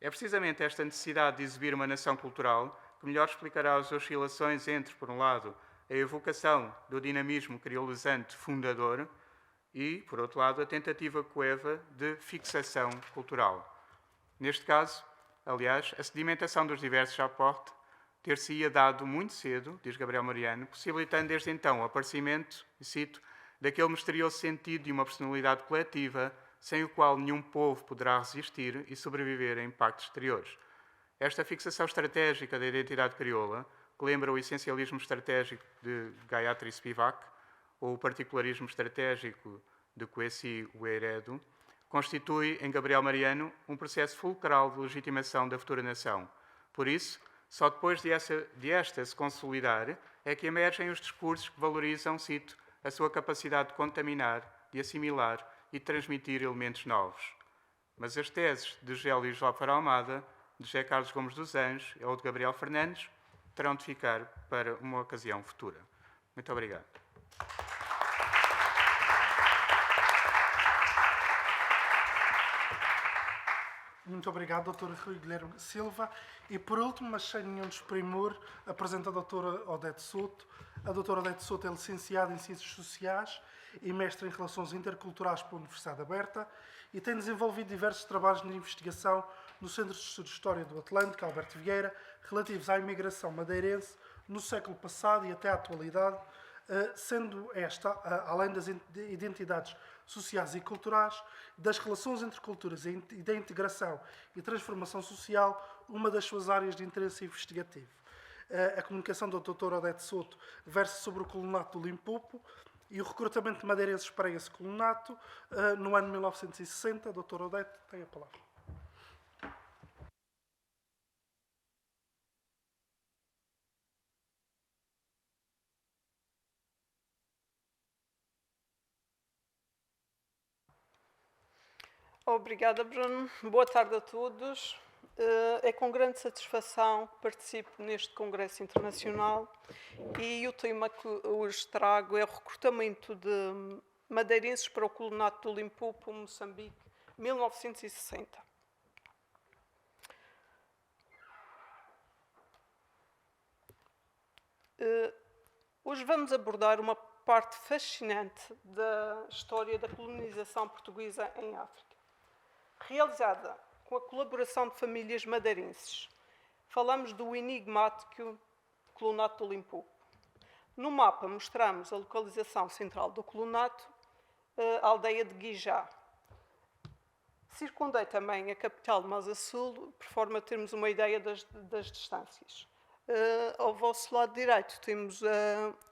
É precisamente esta necessidade de exibir uma nação cultural que melhor explicará as oscilações entre, por um lado, a evocação do dinamismo criolizante fundador e, por outro lado, a tentativa coeva de fixação cultural. Neste caso, aliás, a sedimentação dos diversos aportes ter-se-ia dado muito cedo, diz Gabriel Mariano, possibilitando desde então o aparecimento, e cito, daquele misterioso sentido de uma personalidade coletiva sem o qual nenhum povo poderá resistir e sobreviver a impactos exteriores. Esta fixação estratégica da identidade crioula, que lembra o essencialismo estratégico de Gayatri Spivak, ou o particularismo estratégico de Kwesi Ueredo, constitui, em Gabriel Mariano, um processo fulcral de legitimação da futura nação. Por isso, só depois de esta se consolidar é que emergem os discursos que valorizam, cito, a sua capacidade de contaminar, de assimilar e de transmitir elementos novos. Mas as teses de Gélio Jofar Almada, de José Carlos Gomes dos Anjos ou de Gabriel Fernandes terão de ficar para uma ocasião futura. Muito obrigado. Muito obrigado, Dr. Rui Guilherme Silva. E por último, mas sem nenhum desprimor, apresento a Dra. Odete Souto. A Dra. Odete Souto é licenciada em Ciências Sociais e mestre em Relações Interculturais pela Universidade Aberta e tem desenvolvido diversos trabalhos de investigação no Centro de Estudos de História do Atlântico, Alberto Vieira, relativos à imigração madeirense no século passado e até à atualidade, sendo esta, além das identidades sociais e culturais, das relações entre culturas e da integração e transformação social, uma das suas áreas de interesse investigativo. A comunicação da Dra. Odete Souto versa sobre o colonato do Limpopo e o recrutamento de madeirenses para esse colonato no ano 1960. A Dra. Odete tem a palavra. Obrigada, Bruno. Boa tarde a todos. É com grande satisfação que participo neste Congresso Internacional e o tema que hoje trago é o recrutamento de madeirenses para o colonato do Limpopo, Moçambique, 1960. Hoje vamos abordar uma parte fascinante da história da colonização portuguesa em África, realizada com a colaboração de famílias madeirenses. Falamos do enigmático colonato do Limpopo. No mapa mostramos a localização central do colonato, a aldeia de Guijá. Circundei também a capital de Maza Sul, por forma a termos uma ideia das distâncias. Ao vosso lado direito temos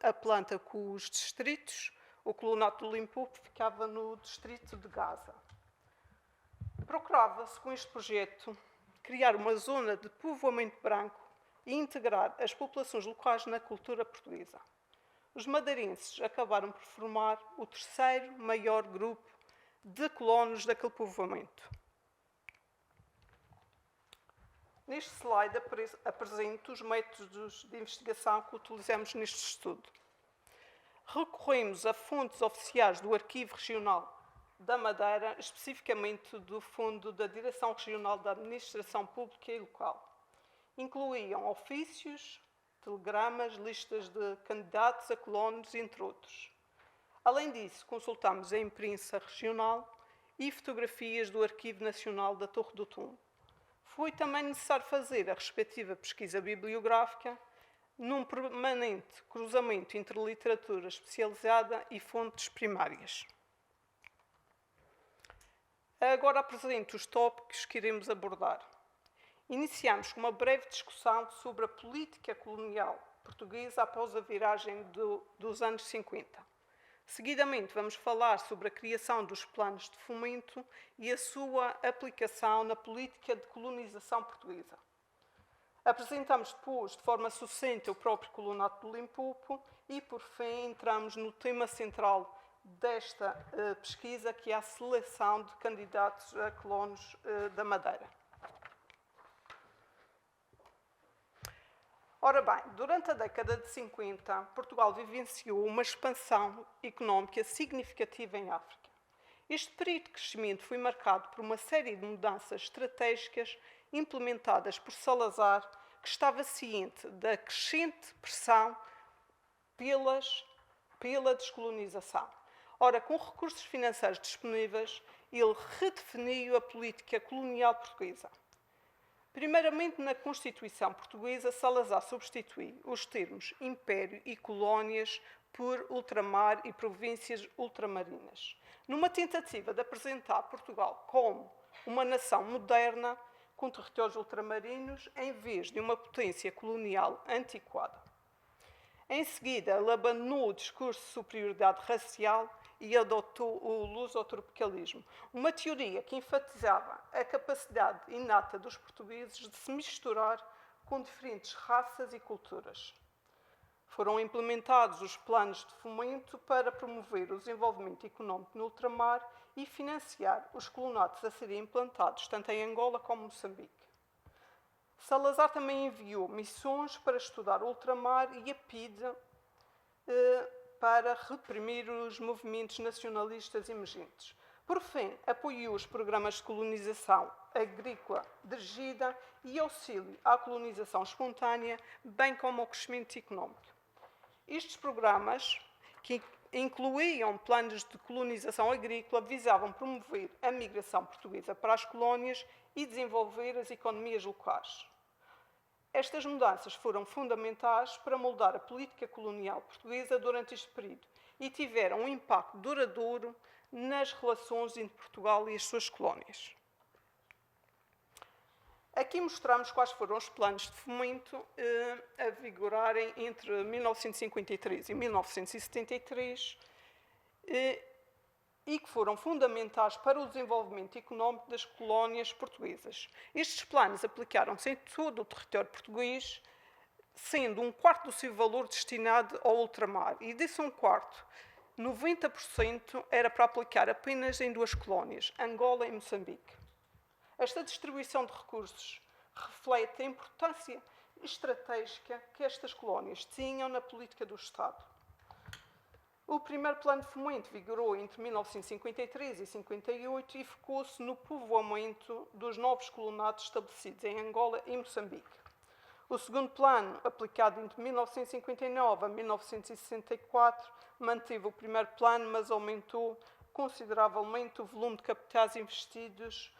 a planta com os distritos. O colonato do Limpopo ficava no distrito de Gaza. Procurava-se, com este projeto, criar uma zona de povoamento branco e integrar as populações locais na cultura portuguesa. Os madeirenses acabaram por formar o terceiro maior grupo de colonos daquele povoamento. Neste slide apresento os métodos de investigação que utilizamos neste estudo. Recorremos a fontes oficiais do Arquivo Regional da Madeira, especificamente do Fundo da Direção Regional da Administração Pública e Local. Incluíam ofícios, telegramas, listas de candidatos a colonos, entre outros. Além disso, consultamos a imprensa regional e fotografias do Arquivo Nacional da Torre do Tumbo. Foi também necessário fazer a respectiva pesquisa bibliográfica num permanente cruzamento entre literatura especializada e fontes primárias. Agora apresento os tópicos que iremos abordar. Iniciamos com uma breve discussão sobre a política colonial portuguesa após a viragem dos anos 50. Seguidamente, vamos falar sobre a criação dos planos de fomento e a sua aplicação na política de colonização portuguesa. Apresentamos depois, de forma sucinta, o próprio Colonato do Limpopo e, por fim, entramos no tema central desta pesquisa, que é a seleção de candidatos a colonos da Madeira. Ora bem, durante a década de 50, Portugal vivenciou uma expansão económica significativa em África. Este período de crescimento foi marcado por uma série de mudanças estratégicas implementadas por Salazar, que estava ciente da crescente pressão pela descolonização. Ora, com recursos financeiros disponíveis, ele redefiniu a política colonial portuguesa. Primeiramente, na Constituição Portuguesa, Salazar substituiu os termos império e colónias por ultramar e províncias ultramarinas, numa tentativa de apresentar Portugal como uma nação moderna com territórios ultramarinos, em vez de uma potência colonial antiquada. Em seguida, ele abandonou o discurso de superioridade racial e adotou o lusotropicalismo, uma teoria que enfatizava a capacidade inata dos portugueses de se misturar com diferentes raças e culturas. Foram implementados os planos de fomento para promover o desenvolvimento económico no ultramar e financiar os colonatos a serem implantados tanto em Angola como Moçambique. Salazar também enviou missões para estudar o ultramar e a PIDE para reprimir os movimentos nacionalistas emergentes. Por fim, apoiou os programas de colonização agrícola dirigida e auxílio à colonização espontânea, bem como ao crescimento económico. Estes programas, que incluíam planos de colonização agrícola, visavam promover a migração portuguesa para as colónias e desenvolver as economias locais. Estas mudanças foram fundamentais para moldar a política colonial portuguesa durante este período e tiveram um impacto duradouro nas relações entre Portugal e as suas colónias. Aqui mostramos quais foram os planos de fomento a vigorarem entre 1953 e 1973 e que foram fundamentais para o desenvolvimento económico das colónias portuguesas. Estes planos aplicaram-se em todo o território português, sendo um quarto do seu valor destinado ao ultramar, e desse um quarto, 90% era para aplicar apenas em duas colónias, Angola e Moçambique. Esta distribuição de recursos reflete a importância estratégica que estas colónias tinham na política do Estado. O primeiro plano de fomento vigorou entre 1953 e 1958 e focou-se no povoamento dos novos colonatos estabelecidos em Angola e Moçambique. O segundo plano, aplicado entre 1959 a 1964, manteve o primeiro plano, mas aumentou consideravelmente o volume de capitais investidos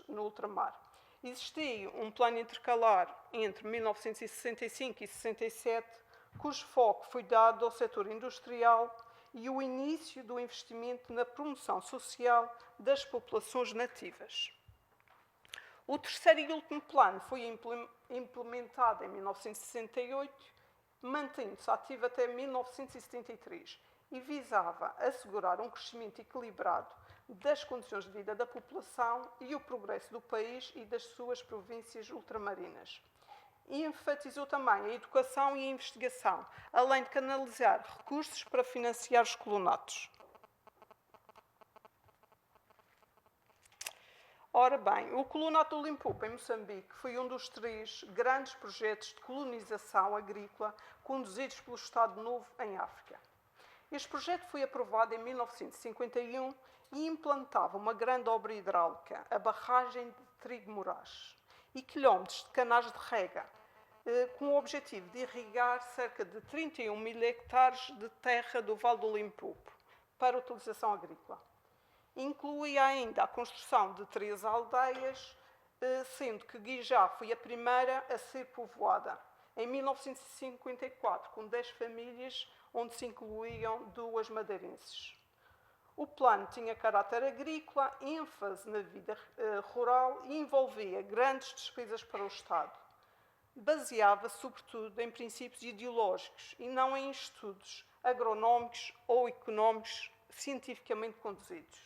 no ultramar. Existia um plano intercalar entre 1965 e 67, cujo foco foi dado ao setor industrial e o início do investimento na promoção social das populações nativas. O terceiro e último plano foi implementado em 1968, mantendo-se ativo até 1973 e visava assegurar um crescimento equilibrado das condições de vida da população e o progresso do país e das suas províncias ultramarinas. E enfatizou também a educação e a investigação, além de canalizar recursos para financiar os colonatos. Ora bem, o Colonato do Limpopo, em Moçambique, foi um dos 3 grandes projetos de colonização agrícola conduzidos pelo Estado Novo em África. Este projeto foi aprovado em 1951 e implantava uma grande obra hidráulica, a barragem de Trigo Moraes, e quilómetros de canais de rega, com o objetivo de irrigar cerca de 31 mil hectares de terra do Vale do Limpopo para utilização agrícola. Incluía ainda a construção de 3 aldeias, sendo que Guijá foi a primeira a ser povoada, em 1954, com 10 famílias, onde se incluíam 2 madeirenses. O plano tinha caráter agrícola, ênfase na vida rural e envolvia grandes despesas para o Estado. baseava-se sobretudo em princípios ideológicos e não em estudos agronómicos ou económicos cientificamente conduzidos.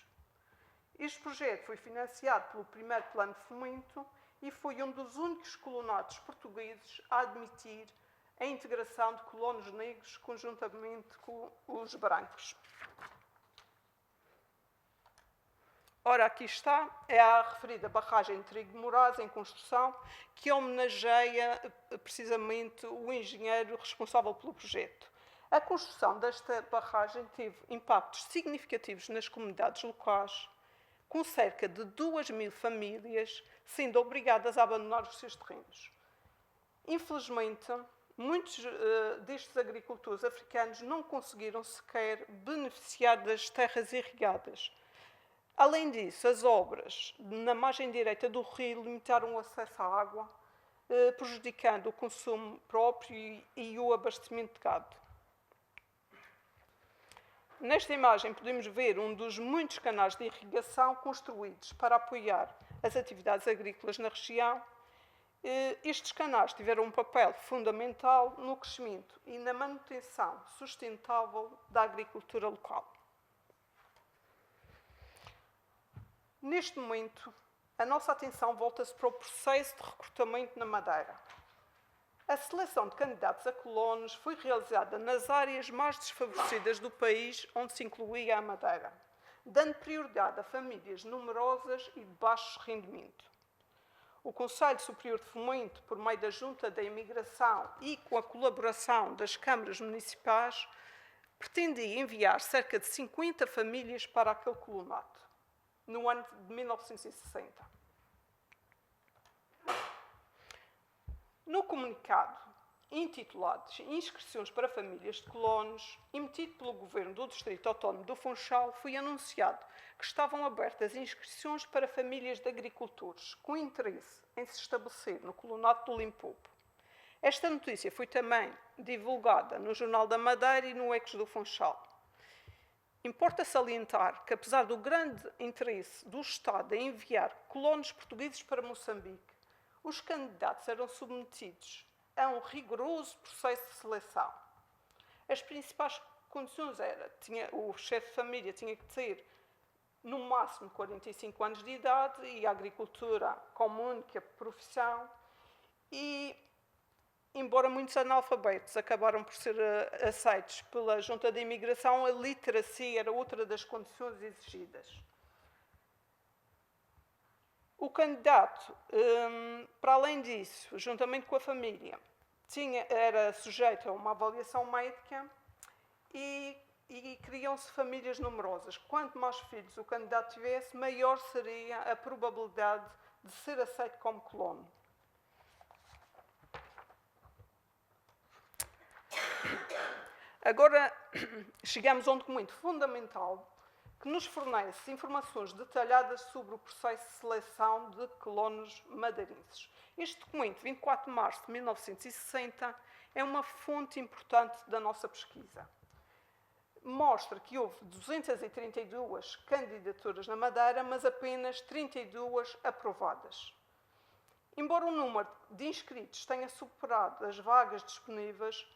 Este projeto foi financiado pelo primeiro Plano de Fomento e foi um dos únicos colonatos portugueses a admitir a integração de colonos negros conjuntamente com os brancos. Ora, aqui está, é a referida barragem de Trigo de Moraes, em construção, que homenageia precisamente o engenheiro responsável pelo projeto. A construção desta barragem teve impactos significativos nas comunidades locais, com cerca de 2.000 famílias sendo obrigadas a abandonar os seus terrenos. Infelizmente, muitos destes agricultores africanos não conseguiram sequer beneficiar das terras irrigadas. Além disso, as obras na margem direita do rio limitaram o acesso à água, prejudicando o consumo próprio e o abastecimento de gado. Nesta imagem podemos ver um dos muitos canais de irrigação construídos para apoiar as atividades agrícolas na região. Estes canais tiveram um papel fundamental no crescimento e na manutenção sustentável da agricultura local. Neste momento, a nossa atenção volta-se para o processo de recrutamento na Madeira. A seleção de candidatos a colonos foi realizada nas áreas mais desfavorecidas do país, onde se incluía a Madeira, dando prioridade a famílias numerosas e de baixo rendimento. O Conselho Superior de Fomento, por meio da Junta da Imigração e com a colaboração das câmaras municipais, pretendia enviar cerca de 50 famílias para aquele colonato, no ano de 1960. No comunicado, intitulado Inscrições para Famílias de Colonos, emitido pelo Governo do Distrito Autónomo do Funchal, foi anunciado que estavam abertas inscrições para famílias de agricultores com interesse em se estabelecer no colonato do Limpopo. Esta notícia foi também divulgada no Jornal da Madeira e no Ecos do Funchal. Importa salientar que, apesar do grande interesse do Estado em enviar colonos portugueses para Moçambique, os candidatos eram submetidos a um rigoroso processo de seleção. As principais condições eram: o chefe de família tinha que ter no máximo 45 anos de idade e a agricultura como única profissão e, embora muitos analfabetos acabaram por ser aceitos pela Junta de Imigração, a literacia era outra das condições exigidas. O candidato, para além disso, juntamente com a família, era sujeito a uma avaliação médica e criam-se famílias numerosas. Quanto mais filhos o candidato tivesse, maior seria a probabilidade de ser aceito como colono. Agora chegamos a um documento fundamental que nos fornece informações detalhadas sobre o processo de seleção de colonos madeirenses. Este documento, 24 de março de 1960, é uma fonte importante da nossa pesquisa. Mostra que houve 232 candidaturas na Madeira, mas apenas 32 aprovadas. Embora o número de inscritos tenha superado as vagas disponíveis,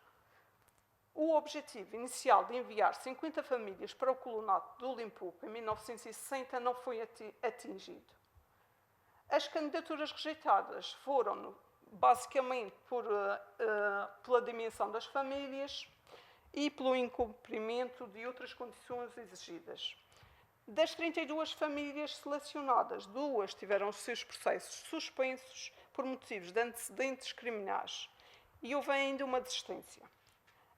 o objetivo inicial de enviar 50 famílias para o colonato do Limpopo em 1960 não foi atingido. As candidaturas rejeitadas foram basicamente pela dimensão das famílias e pelo incumprimento de outras condições exigidas. Das 32 famílias selecionadas, 2 tiveram os seus processos suspensos por motivos de antecedentes criminais e houve ainda uma desistência.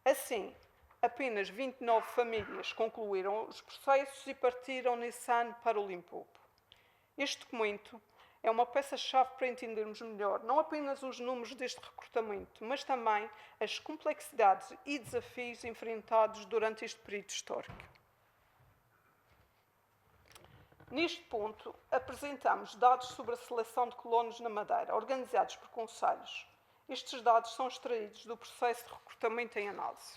Assim, apenas 29 famílias concluíram os processos e partiram nesse ano para o Limpopo. Este documento é uma peça-chave para entendermos melhor não apenas os números deste recrutamento, mas também as complexidades e desafios enfrentados durante este período histórico. Neste ponto, apresentamos dados sobre a seleção de colonos na Madeira, organizados por concelhos. Estes dados são extraídos do processo de recrutamento em análise.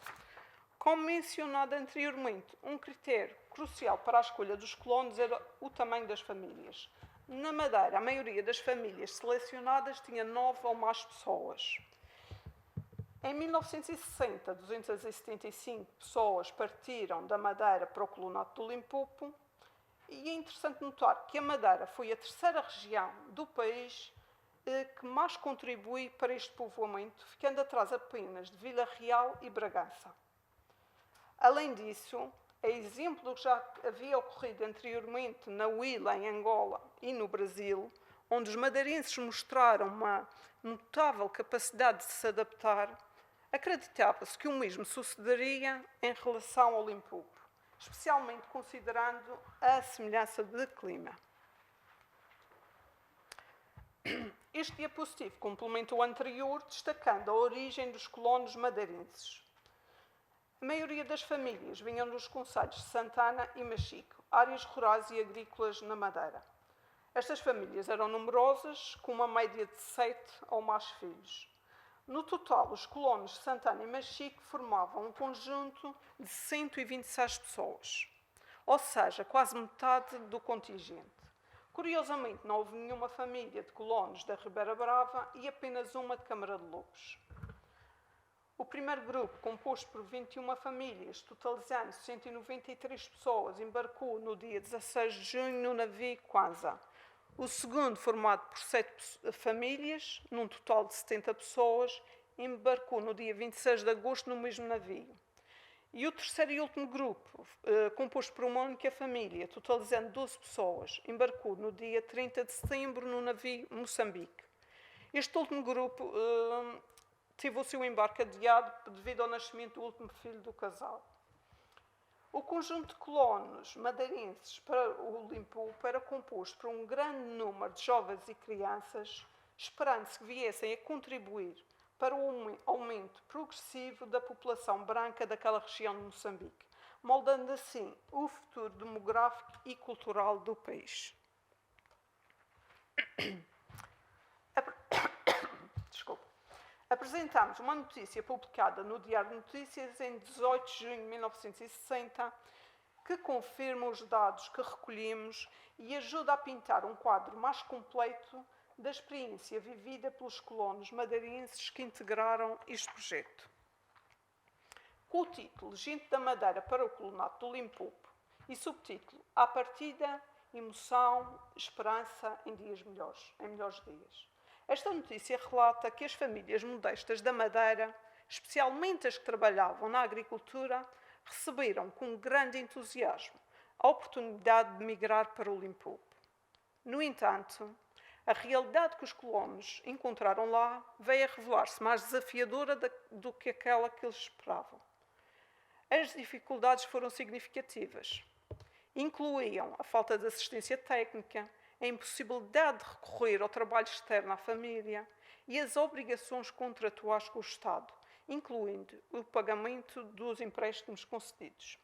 Como mencionado anteriormente, um critério crucial para a escolha dos colonos era o tamanho das famílias. Na Madeira, a maioria das famílias selecionadas tinha 9 ou mais pessoas. Em 1960, 275 pessoas partiram da Madeira para o Colonato do Limpopo, e é interessante notar que a Madeira foi a terceira região do país que mais contribui para este povoamento, ficando atrás apenas de Vila Real e Bragança. Além disso, a exemplo do que já havia ocorrido anteriormente na Huila, em Angola e no Brasil, onde os madeirenses mostraram uma notável capacidade de se adaptar, acreditava-se que o mesmo sucederia em relação ao Limpopo, especialmente considerando a semelhança de clima. Este diapositivo complementa o anterior, destacando a origem dos colonos madeirenses. A maioria das famílias vinham dos concelhos de Santana e Machico, áreas rurais e agrícolas na Madeira. Estas famílias eram numerosas, com uma média de 7 ou mais filhos. No total, os colonos de Santana e Machico formavam um conjunto de 126 pessoas, ou seja, quase metade do contingente. Curiosamente, não houve nenhuma família de colonos da Ribeira Brava e apenas uma de Câmara de Lobos. O primeiro grupo, composto por 21 famílias, totalizando 193 pessoas, embarcou no dia 16 de junho no navio Kwanza. O segundo, formado por 7 famílias, num total de 70 pessoas, embarcou no dia 26 de agosto no mesmo navio. E o terceiro e último grupo, composto por uma única família, totalizando 12 pessoas, embarcou no dia 30 de setembro no navio Moçambique. Este último grupo teve o seu embarque adiado devido ao nascimento do último filho do casal. O conjunto de colonos madeirenses para o Limpopo era composto por um grande número de jovens e crianças, esperando-se que viessem a contribuir para o aumento progressivo da população branca daquela região de Moçambique, moldando assim o futuro demográfico e cultural do país. Desculpe. Apresentamos uma notícia publicada no Diário de Notícias em 18 de junho de 1960 que confirma os dados que recolhemos e ajuda a pintar um quadro mais completo da experiência vivida pelos colonos madeirenses que integraram este projeto. Com o título Gente da Madeira para o Colonato do Limpopo e subtítulo À partida, emoção, esperança em dias melhores, em melhores dias. Esta notícia relata que as famílias modestas da Madeira, especialmente as que trabalhavam na agricultura, receberam com grande entusiasmo a oportunidade de migrar para o Limpopo. No entanto, a realidade que os colonos encontraram lá veio a revelar-se mais desafiadora do que aquela que eles esperavam. As dificuldades foram significativas. Incluíam a falta de assistência técnica, a impossibilidade de recorrer ao trabalho externo à família e as obrigações contratuais com o Estado, incluindo o pagamento dos empréstimos concedidos.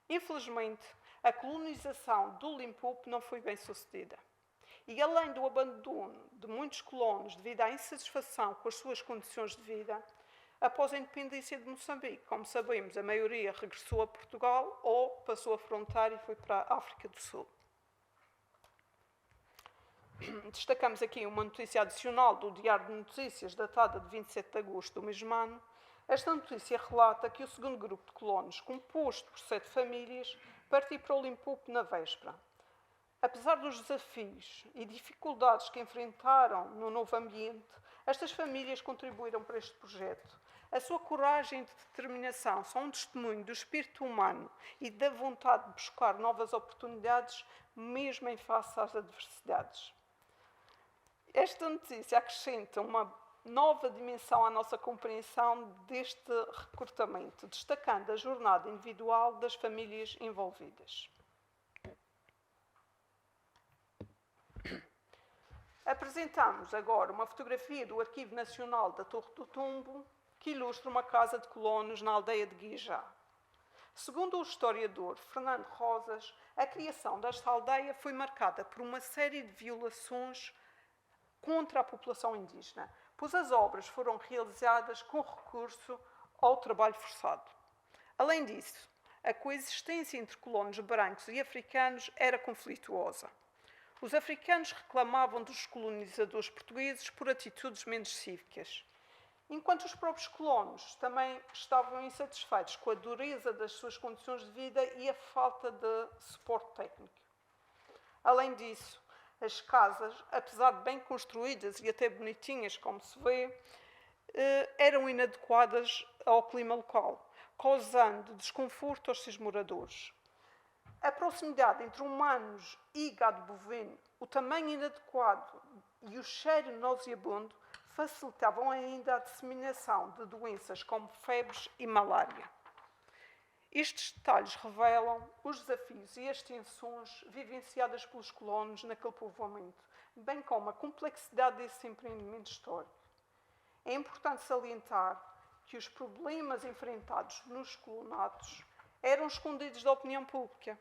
Infelizmente, a colonização do Limpopo não foi bem sucedida. E além do abandono de muitos colonos devido à insatisfação com as suas condições de vida, após a independência de Moçambique, como sabemos, a maioria regressou a Portugal ou passou a fronteira e foi para a África do Sul. Destacamos aqui uma notícia adicional do Diário de Notícias, datada de 27 de agosto do mesmo ano. Esta notícia relata que o segundo grupo de colonos, composto por 7 famílias, partiu para o Limpopo na véspera. Apesar dos desafios e dificuldades que enfrentaram no novo ambiente, estas famílias contribuíram para este projeto. A sua coragem e determinação são um testemunho do espírito humano e da vontade de buscar novas oportunidades, mesmo em face às adversidades. Esta notícia acrescenta uma nova dimensão à nossa compreensão deste recrutamento, destacando a jornada individual das famílias envolvidas. Apresentamos agora uma fotografia do Arquivo Nacional da Torre do Tombo, que ilustra uma casa de colonos na aldeia de Guijá. Segundo o historiador Fernando Rosas, a criação desta aldeia foi marcada por uma série de violações contra a população indígena, pois as obras foram realizadas com recurso ao trabalho forçado. Além disso, a coexistência entre colonos brancos e africanos era conflituosa. Os africanos reclamavam dos colonizadores portugueses por atitudes menos cívicas, enquanto os próprios colonos também estavam insatisfeitos com a dureza das suas condições de vida e a falta de suporte técnico. Além disso, as casas, apesar de bem construídas e até bonitinhas, como se vê, eram inadequadas ao clima local, causando desconforto aos seus moradores. A proximidade entre humanos e gado bovino, o tamanho inadequado e o cheiro nauseabundo facilitavam ainda a disseminação de doenças como febres e malária. Estes detalhes revelam os desafios e as tensões vivenciadas pelos colonos naquele povoamento, bem como a complexidade desse empreendimento histórico. É importante salientar que os problemas enfrentados nos colonatos eram escondidos da opinião pública.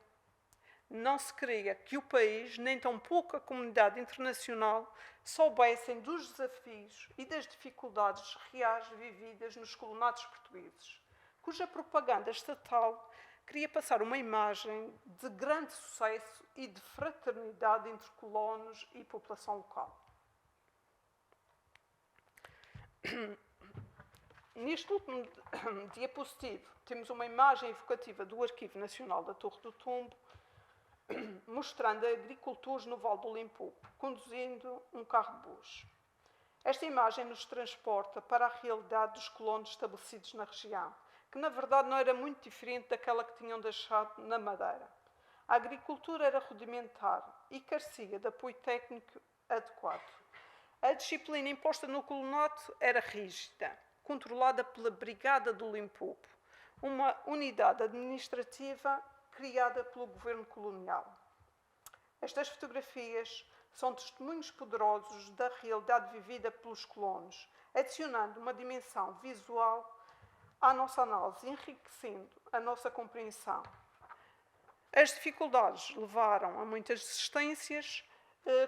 Não se queria que o país, nem tampouco a comunidade internacional, soubessem dos desafios e das dificuldades reais vividas nos colonatos portugueses, cuja propaganda estatal queria passar uma imagem de grande sucesso e de fraternidade entre colonos e população local. Neste último diapositivo, temos uma imagem evocativa do Arquivo Nacional da Torre do Tombo, mostrando agricultores no Vale do Limpopo, conduzindo um carro de bois. Esta imagem nos transporta para a realidade dos colonos estabelecidos na região, que na verdade não era muito diferente daquela que tinham deixado na Madeira. A agricultura era rudimentar e carecia de apoio técnico adequado. A disciplina imposta no colonato era rígida, controlada pela Brigada do Limpopo, uma unidade administrativa criada pelo governo colonial. Estas fotografias são testemunhos poderosos da realidade vivida pelos colonos, adicionando uma dimensão visual à nossa análise, enriquecendo a nossa compreensão. As dificuldades levaram a muitas desistências,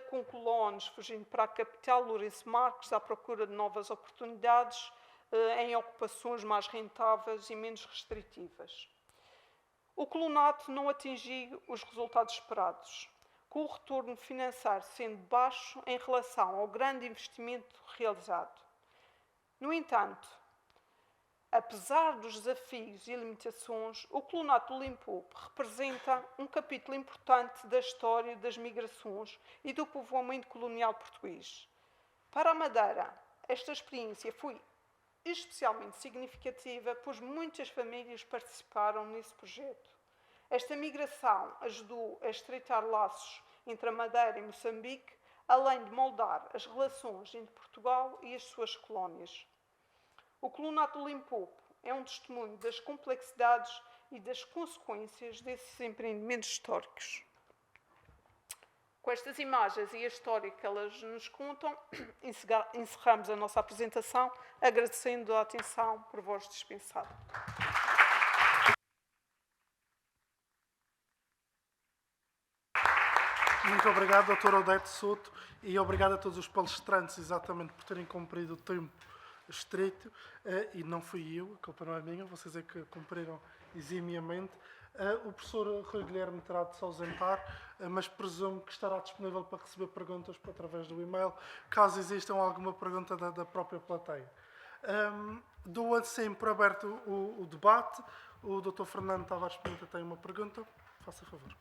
com colonos fugindo para a capital, Lourenço Marques, à procura de novas oportunidades em ocupações mais rentáveis e menos restritivas. O colonato não atingiu os resultados esperados, com o retorno financeiro sendo baixo em relação ao grande investimento realizado. No entanto, apesar dos desafios e limitações, o colonato do Limpopo representa um capítulo importante da história das migrações e do povoamento colonial português. Para a Madeira, esta experiência foi especialmente significativa, pois muitas famílias participaram nesse projeto. Esta migração ajudou a estreitar laços entre a Madeira e Moçambique, além de moldar as relações entre Portugal e as suas colónias. O colonato do Limpopo é um testemunho das complexidades e das consequências desses empreendimentos históricos. Com estas imagens e a história que elas nos contam, encerramos a nossa apresentação, agradecendo a atenção por vós dispensada. Muito obrigado, Dr. Odete Souto, e obrigado a todos os palestrantes, exatamente por terem cumprido o tempo estreito, e não fui eu, a culpa não é minha, vocês é que cumpriram eximiamente. O professor Rui Guilherme terá de se ausentar, mas presumo que estará disponível para receber perguntas através do e-mail, caso existam alguma pergunta da própria plateia. Dou assim por aberto o debate. O Dr. Fernando Tavares Pimenta tem uma pergunta. Faça favor.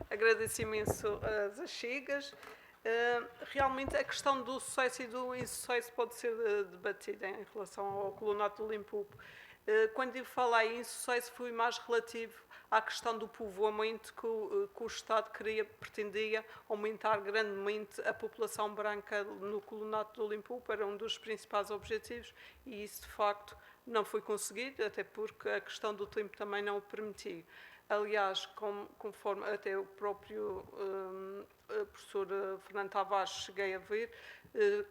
Agradeço imenso as achegas. Realmente a questão do sucesso e do insucesso pode ser debatida em relação ao colonato do Limpopo. Quando eu falei em insucesso, fui mais relativo à questão do povoamento que o Estado pretendia aumentar grandemente a população branca no colonato do Limpopo, era um dos principais objetivos, e isso de facto não foi conseguido, até porque a questão do tempo também não o permitiu. Aliás, conforme até o próprio professor Fernando Tavares cheguei a ver,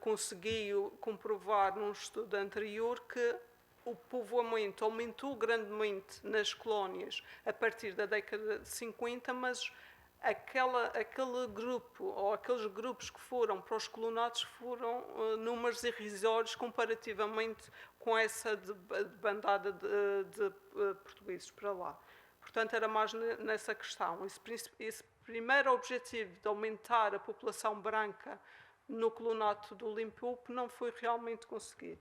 conseguiu comprovar num estudo anterior que o povoamento aumentou grandemente nas colónias a partir da década de 50, mas aquele grupo, ou aqueles grupos que foram para os colonatos foram números irrisórios comparativamente com essa bandada de portugueses para lá. Portanto, era mais nessa questão. Esse primeiro objetivo de aumentar a população branca no colonato do Limpopo não foi realmente conseguido.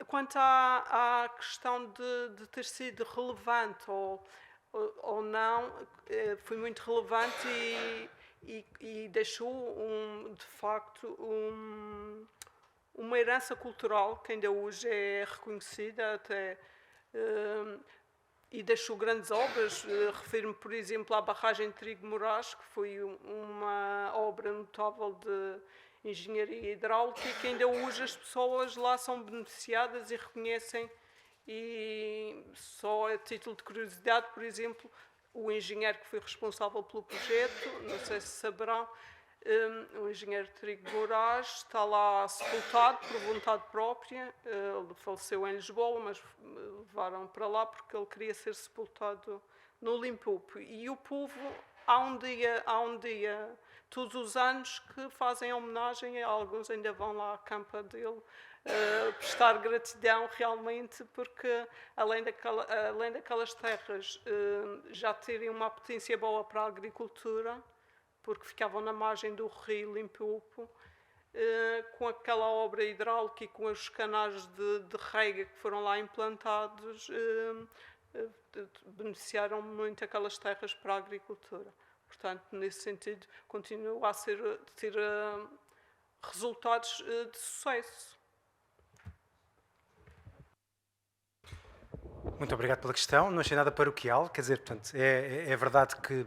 Quanto à questão de ter sido relevante ou não, foi muito relevante e deixou, de facto, uma herança cultural que ainda hoje é reconhecida até. E deixou grandes obras, refiro-me, por exemplo, à barragem de Trigo Moraes, que foi uma obra notável de engenharia hidráulica e que ainda hoje as pessoas lá são beneficiadas e reconhecem. E só a título de curiosidade, por exemplo, o engenheiro que foi responsável pelo projeto, não sei se saberão, o engenheiro Trigo Moraes está lá sepultado por vontade própria. Ele faleceu em Lisboa, mas levaram para lá porque ele queria ser sepultado no Limpopo. E o povo, há um dia todos os anos que fazem homenagem, alguns ainda vão lá à campa dele prestar gratidão realmente, porque além daquelas terras já terem uma potência boa para a agricultura, porque ficavam na margem do rio Limpopo, com aquela obra hidráulica e com os canais de rega que foram lá implantados, beneficiaram muito aquelas terras para a agricultura. Portanto, nesse sentido, continua a ter resultados de sucesso. Muito obrigado pela questão. Não achei nada paroquial, quer dizer, portanto, é verdade que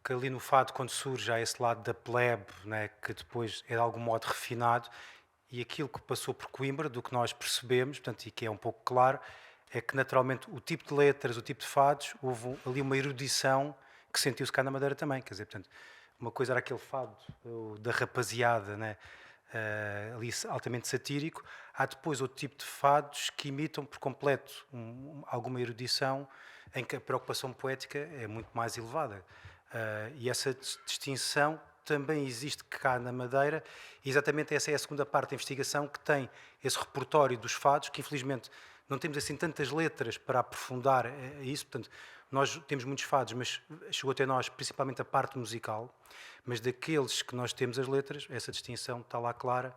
ali no fado, quando surge, há esse lado da plebe, né, que depois é de algum modo refinado, e aquilo que passou por Coimbra, do que nós percebemos, portanto, e que é um pouco claro, é que naturalmente o tipo de letras, o tipo de fados, houve ali uma erudição que sentiu-se cá na Madeira também, quer dizer, portanto, uma coisa era aquele fado da rapaziada, né, ali altamente satírico, há depois outro tipo de fados que imitam por completo alguma erudição em que a preocupação poética é muito mais elevada. E essa distinção também existe cá na Madeira, e exatamente essa é a segunda parte da investigação, que tem esse repertório dos fados, que infelizmente não temos assim tantas letras para aprofundar isso, portanto, nós temos muitos fados, mas chegou até nós principalmente a parte musical, mas daqueles que nós temos as letras, essa distinção está lá clara.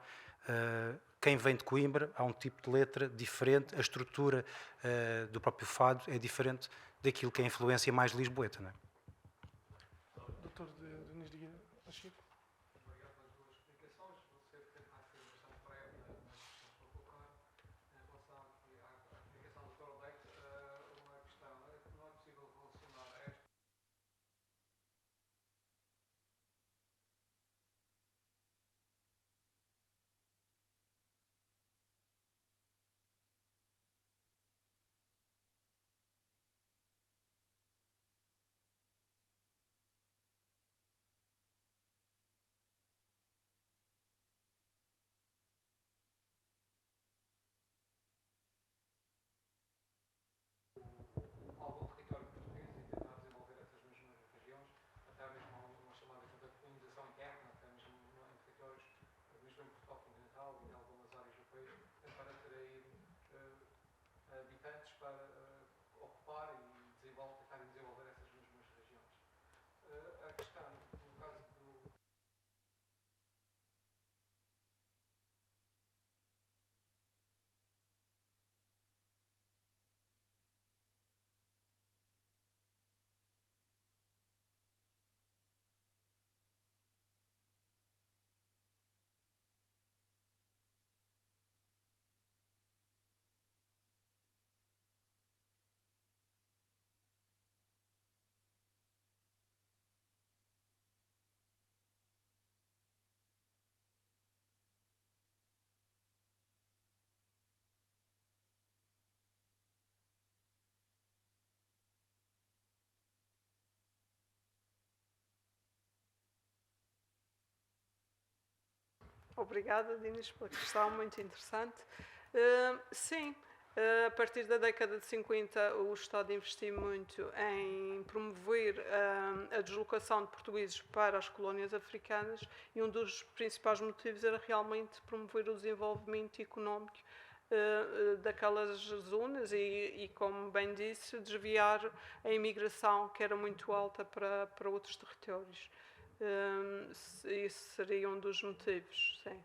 Quem vem de Coimbra, há um tipo de letra diferente, a estrutura do próprio fado é diferente daquilo que é a influência mais lisboeta, não é? Doutor Diniz Dias Pacheco. Obrigado pelas duas explicações. Você tem mais informação prévia nas questões para colocar. Em relação à explicação do Dr. Leite, uma questão é que não é possível relacionar esta Obrigada, Dinis, pela questão, muito interessante. Sim, a partir da década de 50, o Estado investiu muito em promover a deslocação de portugueses para as colónias africanas e um dos principais motivos era realmente promover o desenvolvimento económico daquelas zonas e, como bem disse, desviar a imigração que era muito alta para outros territórios. Isso seria um dos motivos, sim.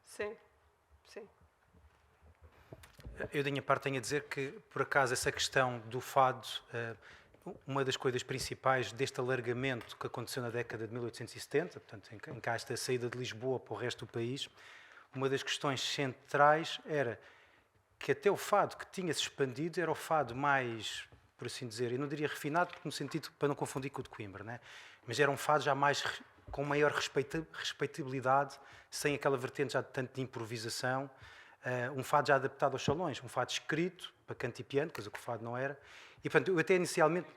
Sim, sim. Eu, da minha parte, tenho a dizer que, por acaso, essa questão do fado, uma das coisas principais deste alargamento que aconteceu na década de 1870, portanto, em que há esta saída de Lisboa para o resto do país, uma das questões centrais era que até o fado que tinha-se expandido era o fado mais, por assim dizer, eu não diria refinado, no sentido para não confundir com o de Coimbra, né? Mas era um fado já mais com maior respeitabilidade, sem aquela vertente já de tanto de improvisação, um fado já adaptado aos salões, um fado escrito para canto e piano, coisa que o fado não era. E, portanto, eu até inicialmente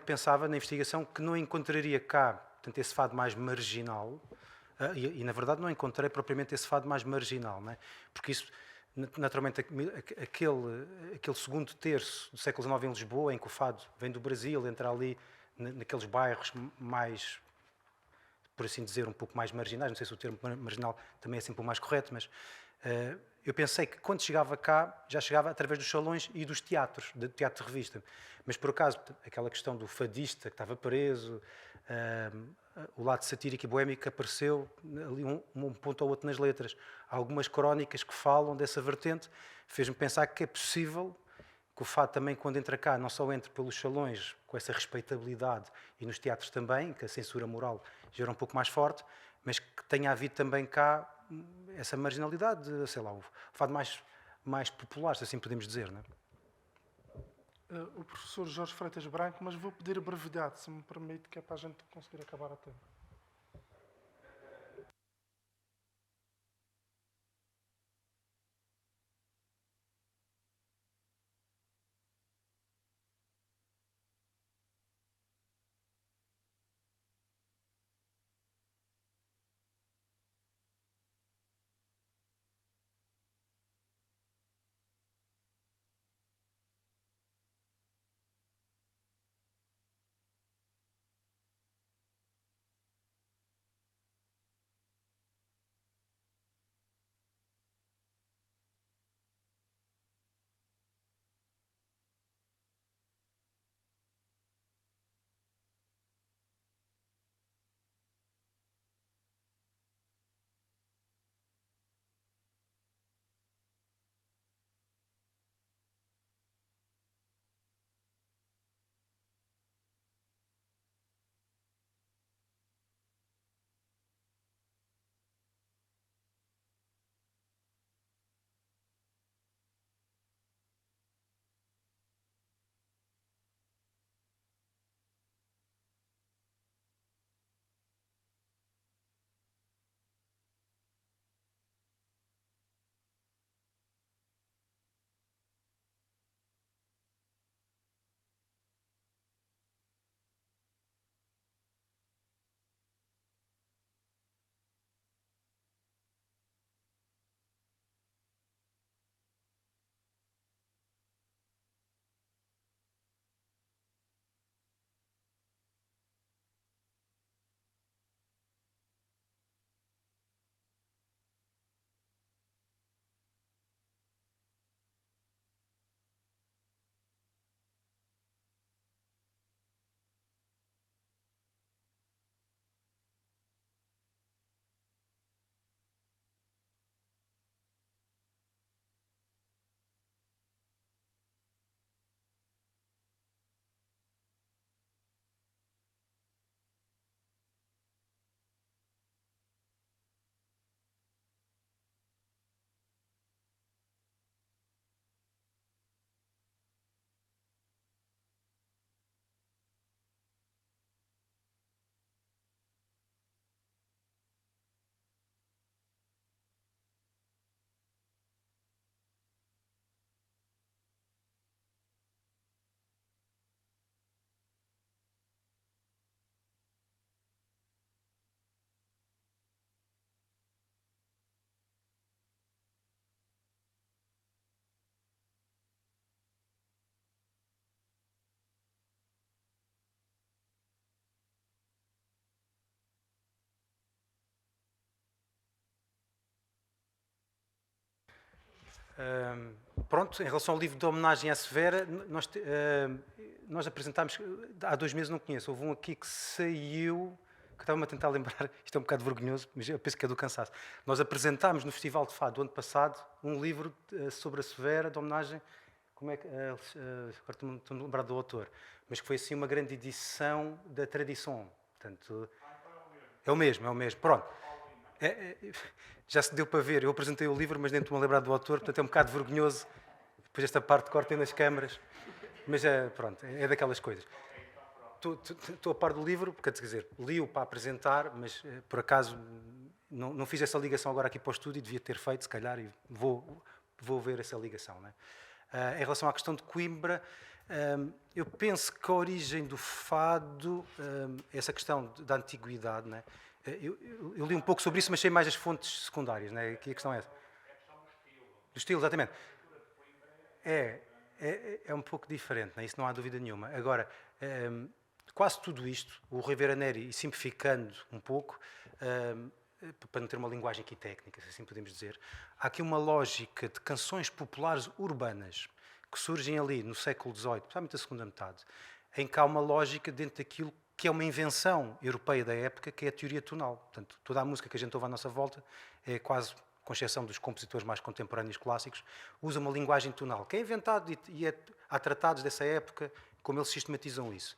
pensava na investigação que não encontraria cá, portanto, esse fado mais marginal, e na verdade não encontrei propriamente esse fado mais marginal, não é? Porque isso, naturalmente, aquele segundo terço do século XIX em Lisboa, em que o fado vem do Brasil, entra ali naqueles bairros mais, por assim dizer, um pouco mais marginais, não sei se o termo marginal também é sempre o mais correto, mas eu pensei que quando chegava cá, já chegava através dos salões e dos teatros, do teatro de revista. Mas por acaso, aquela questão do fadista que estava preso, o lado satírico e boémico que apareceu ali um ponto ou outro nas letras. Há algumas crónicas que falam dessa vertente, fez-me pensar que é possível que o fado também, quando entra cá, não só entre pelos salões com essa respeitabilidade e nos teatros também, que a censura moral gera um pouco mais forte, mas que tenha havido também cá essa marginalidade, sei lá, o fado mais popular, se assim podemos dizer, não é? O professor Jorge Freitas Branco, mas vou pedir brevidade, se me permite, que é para a gente conseguir acabar a tempo. Pronto, em relação ao livro de homenagem à Severa, nós apresentámos, há 2 meses não conheço, houve um aqui que saiu, que estava-me a tentar lembrar, isto é um bocado vergonhoso, mas eu penso que é do cansaço. Nós apresentámos no Festival de Fado do ano passado um livro sobre a Severa, de homenagem, como é que, agora estou-me a lembrar do autor, mas que foi assim uma grande edição da tradição. Portanto, é o mesmo, pronto. Já se deu para ver, eu apresentei o livro, mas nem estou-me a lembrar do autor, portanto é um bocado vergonhoso. Depois esta parte cortem nas câmaras, mas pronto, é daquelas coisas. Estou a par do livro, quer dizer, li-o para apresentar, mas por acaso não fiz essa ligação agora aqui para o estúdio, devia ter feito, se calhar, e vou ver essa ligação. Não é? Em relação à questão de Coimbra, eu penso que a origem do fado, essa questão da antiguidade, não é? Eu li um pouco sobre isso, mas sei mais as fontes secundárias, não é? Aqui a questão é essa. Do estilo, exatamente. É um pouco diferente, não é? Isso não há dúvida nenhuma. Agora, quase tudo isto, o Rivera Neri, simplificando um pouco, para não ter uma linguagem aqui técnica, se assim podemos dizer, há aqui uma lógica de canções populares urbanas que surgem ali no século XVIII, principalmente a segunda metade, em que há uma lógica dentro daquilo que é uma invenção europeia da época, que é a teoria tonal. Portanto, toda a música que a gente ouve à nossa volta é quase, com exceção dos compositores mais contemporâneos clássicos, usa uma linguagem tonal, que é inventado e há tratados dessa época, como eles sistematizam isso.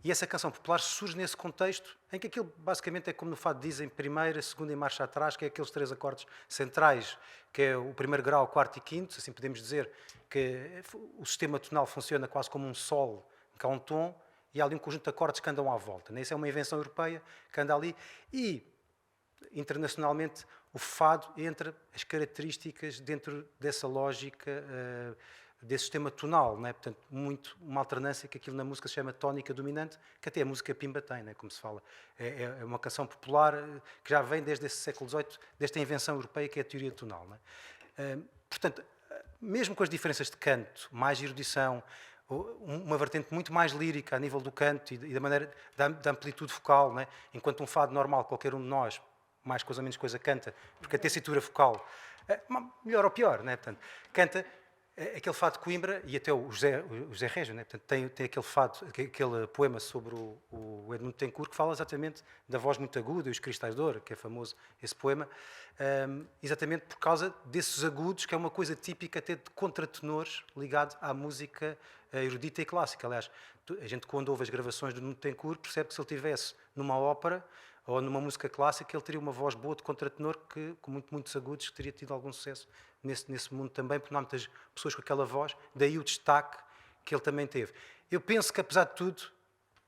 E essa canção popular surge nesse contexto, em que aquilo basicamente é como no fado dizem, primeira, segunda e marcha atrás, que é aqueles 3 acordes centrais, que é o primeiro grau, quarto e quinto, assim podemos dizer que o sistema tonal funciona quase como um sol, que há um tom, e há ali um conjunto de acordes que andam à volta. Isso é uma invenção europeia que anda ali. E, internacionalmente, o fado entra as características dentro dessa lógica, desse sistema tonal. Não é? Portanto, muito uma alternância que aquilo na música se chama tónica dominante, que até a música pimba tem, não é? Como se fala. É uma canção popular que já vem desde esse século XVIII, desta invenção europeia que é a teoria tonal. Não é? Portanto, mesmo com as diferenças de canto, mais erudição, uma vertente muito mais lírica a nível do canto e da maneira da amplitude vocal, não é? Enquanto um fado normal, qualquer um de nós, mais coisa ou menos coisa, canta, porque a tessitura vocal, melhor ou pior, não é? Portanto, canta aquele fado de Coimbra, e até o José Régio, né? Portanto, tem aquele fado, aquele poema sobre o Edmundo Tencourt, que fala exatamente da voz muito aguda e os cristais de ouro, que é famoso esse poema, exatamente por causa desses agudos, que é uma coisa típica até de contratenores ligado à música erudita e clássica. Aliás, a gente quando ouve as gravações do Edmundo Tencourt percebe que se ele estivesse numa ópera ou numa música clássica, ele teria uma voz boa de contratenor com muitos agudos, que teria tido algum sucesso nesse mundo também, porque não há muitas pessoas com aquela voz, daí o destaque que ele também teve. Eu penso que, apesar de tudo,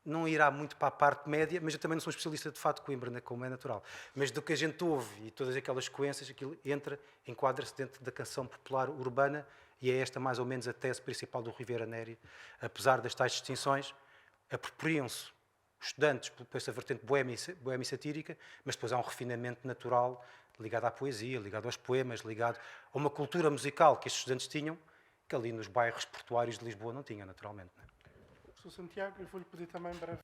não irá muito para a parte média, mas eu também não sou um especialista de fado de Coimbra, né, como é natural. Mas do que a gente ouve e todas aquelas sequências, aquilo enquadra-se dentro da canção popular urbana, e é esta mais ou menos a tese principal do Rivera Neri. Apesar das tais distinções, apropriam-se os estudantes por essa vertente boémia e satírica, mas depois há um refinamento natural ligado à poesia, ligado aos poemas, ligado a uma cultura musical que estes estudantes tinham, que ali nos bairros portuários de Lisboa não tinham, naturalmente. Não é? Professor Santiago, eu vou-lhe pedir também breve.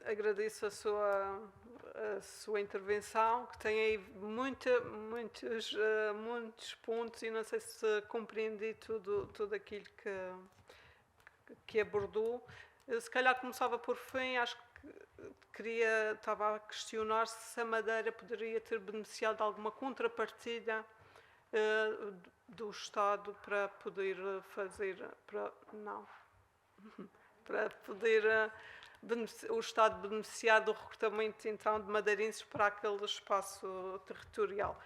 Agradeço a sua intervenção, que tem aí muitos pontos e não sei se compreendi tudo aquilo que abordou. Se calhar começava por fim, acho que estava a questionar se a Madeira poderia ter beneficiado de alguma contrapartida do Estado para poder fazer, para poder o Estado beneficiar do recrutamento então de madeirenses para aquele espaço territorial.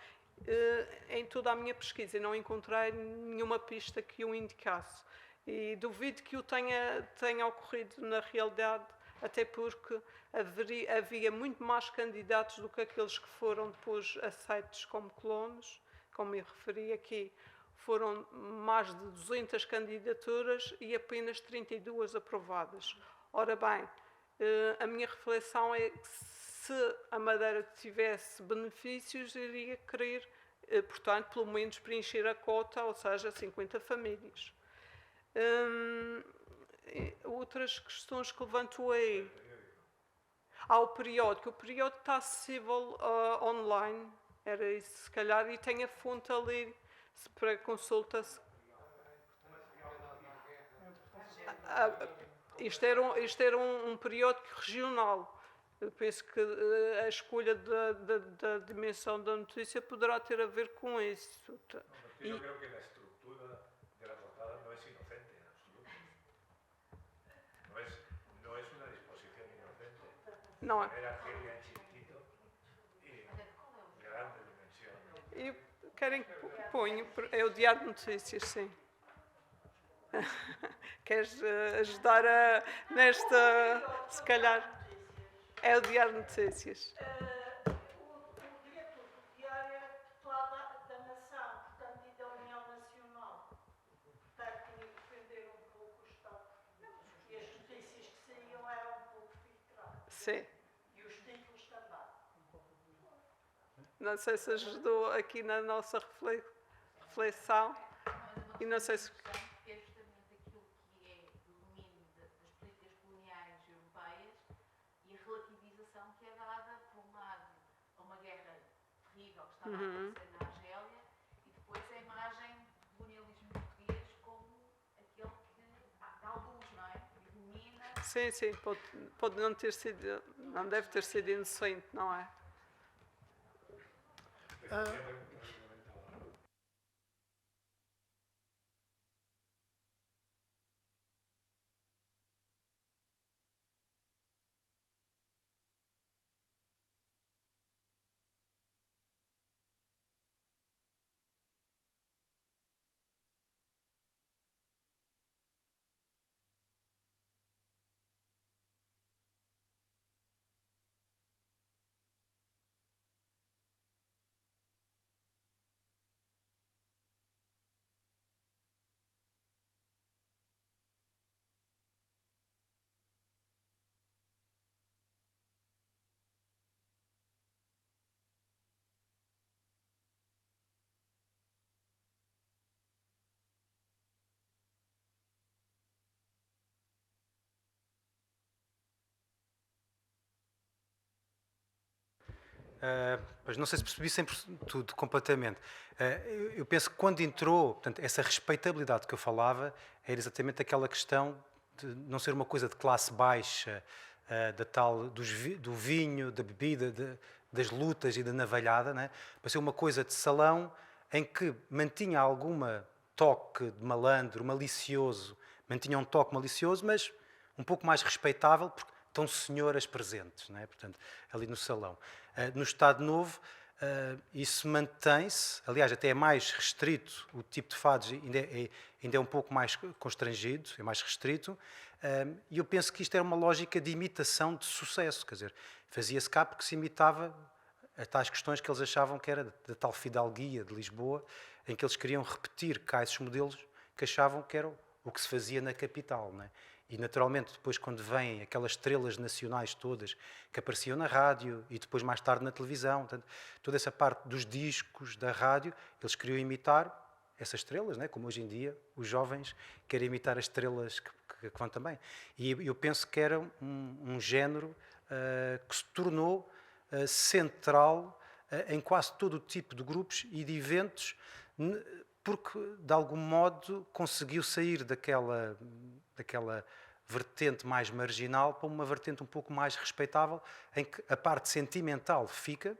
Em toda a minha pesquisa não encontrei nenhuma pista que o indicasse e duvido que o tenha ocorrido na realidade, até porque havia muito mais candidatos do que aqueles que foram depois aceitos como colonos. Como eu referi aqui, foram mais de 200 candidaturas e apenas 32 aprovadas. Ora bem, a minha reflexão é que se a Madeira tivesse benefícios, iria querer, portanto, pelo menos preencher a cota, ou seja, 50 famílias. Outras questões que levantou aí. O periódico. O periódico está acessível online, era isso, se calhar, e tem a fonte ali para consulta. Isto era um periódico regional. Eu penso que a escolha da dimensão da notícia poderá ter a ver com isso. Yo creo que la estructura de la portada no es inocente en absoluto. No es una disposición inocente. Não é? Era aquel en chiquitito y grande dimensión. E querem que ponha? É o Diário de Notícias, sim. Queres ajudar nesta, se calhar? É o Diário de Notícias. O diretor do diário era deputado da Nação, portanto, e da União Nacional. Portanto, tinha que defender um pouco o Estado. E as notícias que saíam eram um pouco filtradas. Sim. E os títulos também. Não sei se ajudou aqui na nossa reflexão. E não sei se... Que é justamente aquilo que é o domínio das políticas coloniais europeias e a relativização que é dada, por um lado, a uma guerra terrível que estava a acontecer na Argélia e depois a imagem do colonialismo português como aquele que dá luz, não é? Ilumina. Sim, pode não ter sido, não deve ter sido inocente, não é? Mas não sei se percebi sempre tudo completamente. Eu penso que quando entrou, portanto, essa respeitabilidade que eu falava era exatamente aquela questão de não ser uma coisa de classe baixa, da tal do vinho, da bebida, das lutas e da navalhada, né? Para ser uma coisa de salão em que mantinha alguma toque de malandro, malicioso, mantinha um toque malicioso, mas um pouco mais respeitável, porque estão senhoras presentes, não é? Portanto, ali no salão. No Estado Novo, isso mantém-se, aliás, até é mais restrito, o tipo de fados ainda é um pouco mais constrangido, é mais restrito, e eu penso que isto era uma lógica de imitação de sucesso, quer dizer, fazia-se cá porque se imitava a tais questões que eles achavam que era da tal fidalguia de Lisboa, em que eles queriam repetir cá esses modelos que achavam que era o que se fazia na capital, não é? E, naturalmente, depois, quando vêm aquelas estrelas nacionais todas que apareciam na rádio e depois, mais tarde, na televisão, portanto, toda essa parte dos discos da rádio, eles queriam imitar essas estrelas, né? Como hoje em dia os jovens querem imitar as estrelas que que vão também. E eu penso que era um género que se tornou central em quase todo o tipo de grupos e de eventos, porque, de algum modo, conseguiu sair daquela vertente mais marginal para uma vertente um pouco mais respeitável, em que a parte sentimental fica,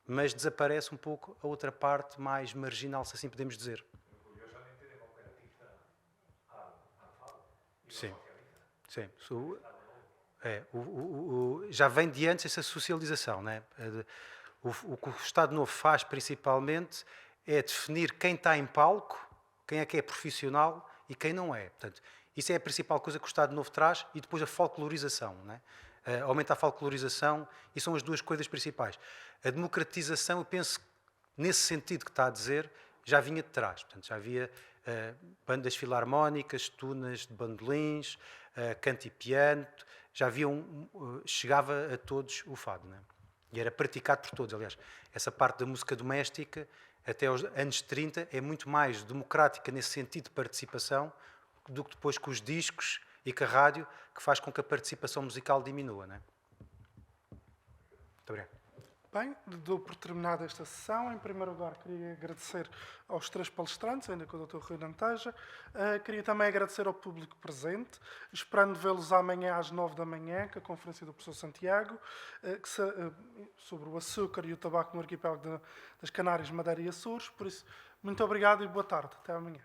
mas desaparece um pouco a outra parte mais marginal, se assim podemos dizer. Sim, sim. Já vem de antes essa socialização, né? O que o Estado Novo faz principalmente é definir quem está em palco, quem é que é profissional e quem não é. Portanto, isso é a principal coisa que o Estado Novo traz, e depois a folclorização, né? Aumenta a folclorização, e são as duas coisas principais. A democratização, eu penso, nesse sentido que está a dizer, já vinha de trás. Portanto, já havia bandas filarmónicas, tunas de bandolins, canto e piano, já havia chegava a todos o fado, né? E era praticado por todos. Aliás, essa parte da música doméstica, até aos anos 30, é muito mais democrática nesse sentido de participação do que depois com os discos e com a rádio, que faz com que a participação musical diminua, né? Muito obrigado. Bem, dou por terminada esta sessão. Em primeiro lugar, queria agradecer aos 3 palestrantes, ainda que o Dr. Rui não esteja. Queria também agradecer ao público presente, esperando vê-los amanhã às 9 da manhã, com a conferência do professor Santiago, sobre o açúcar e o tabaco no arquipélago das Canárias, Madeira e Açores. Por isso, muito obrigado e boa tarde. Até amanhã.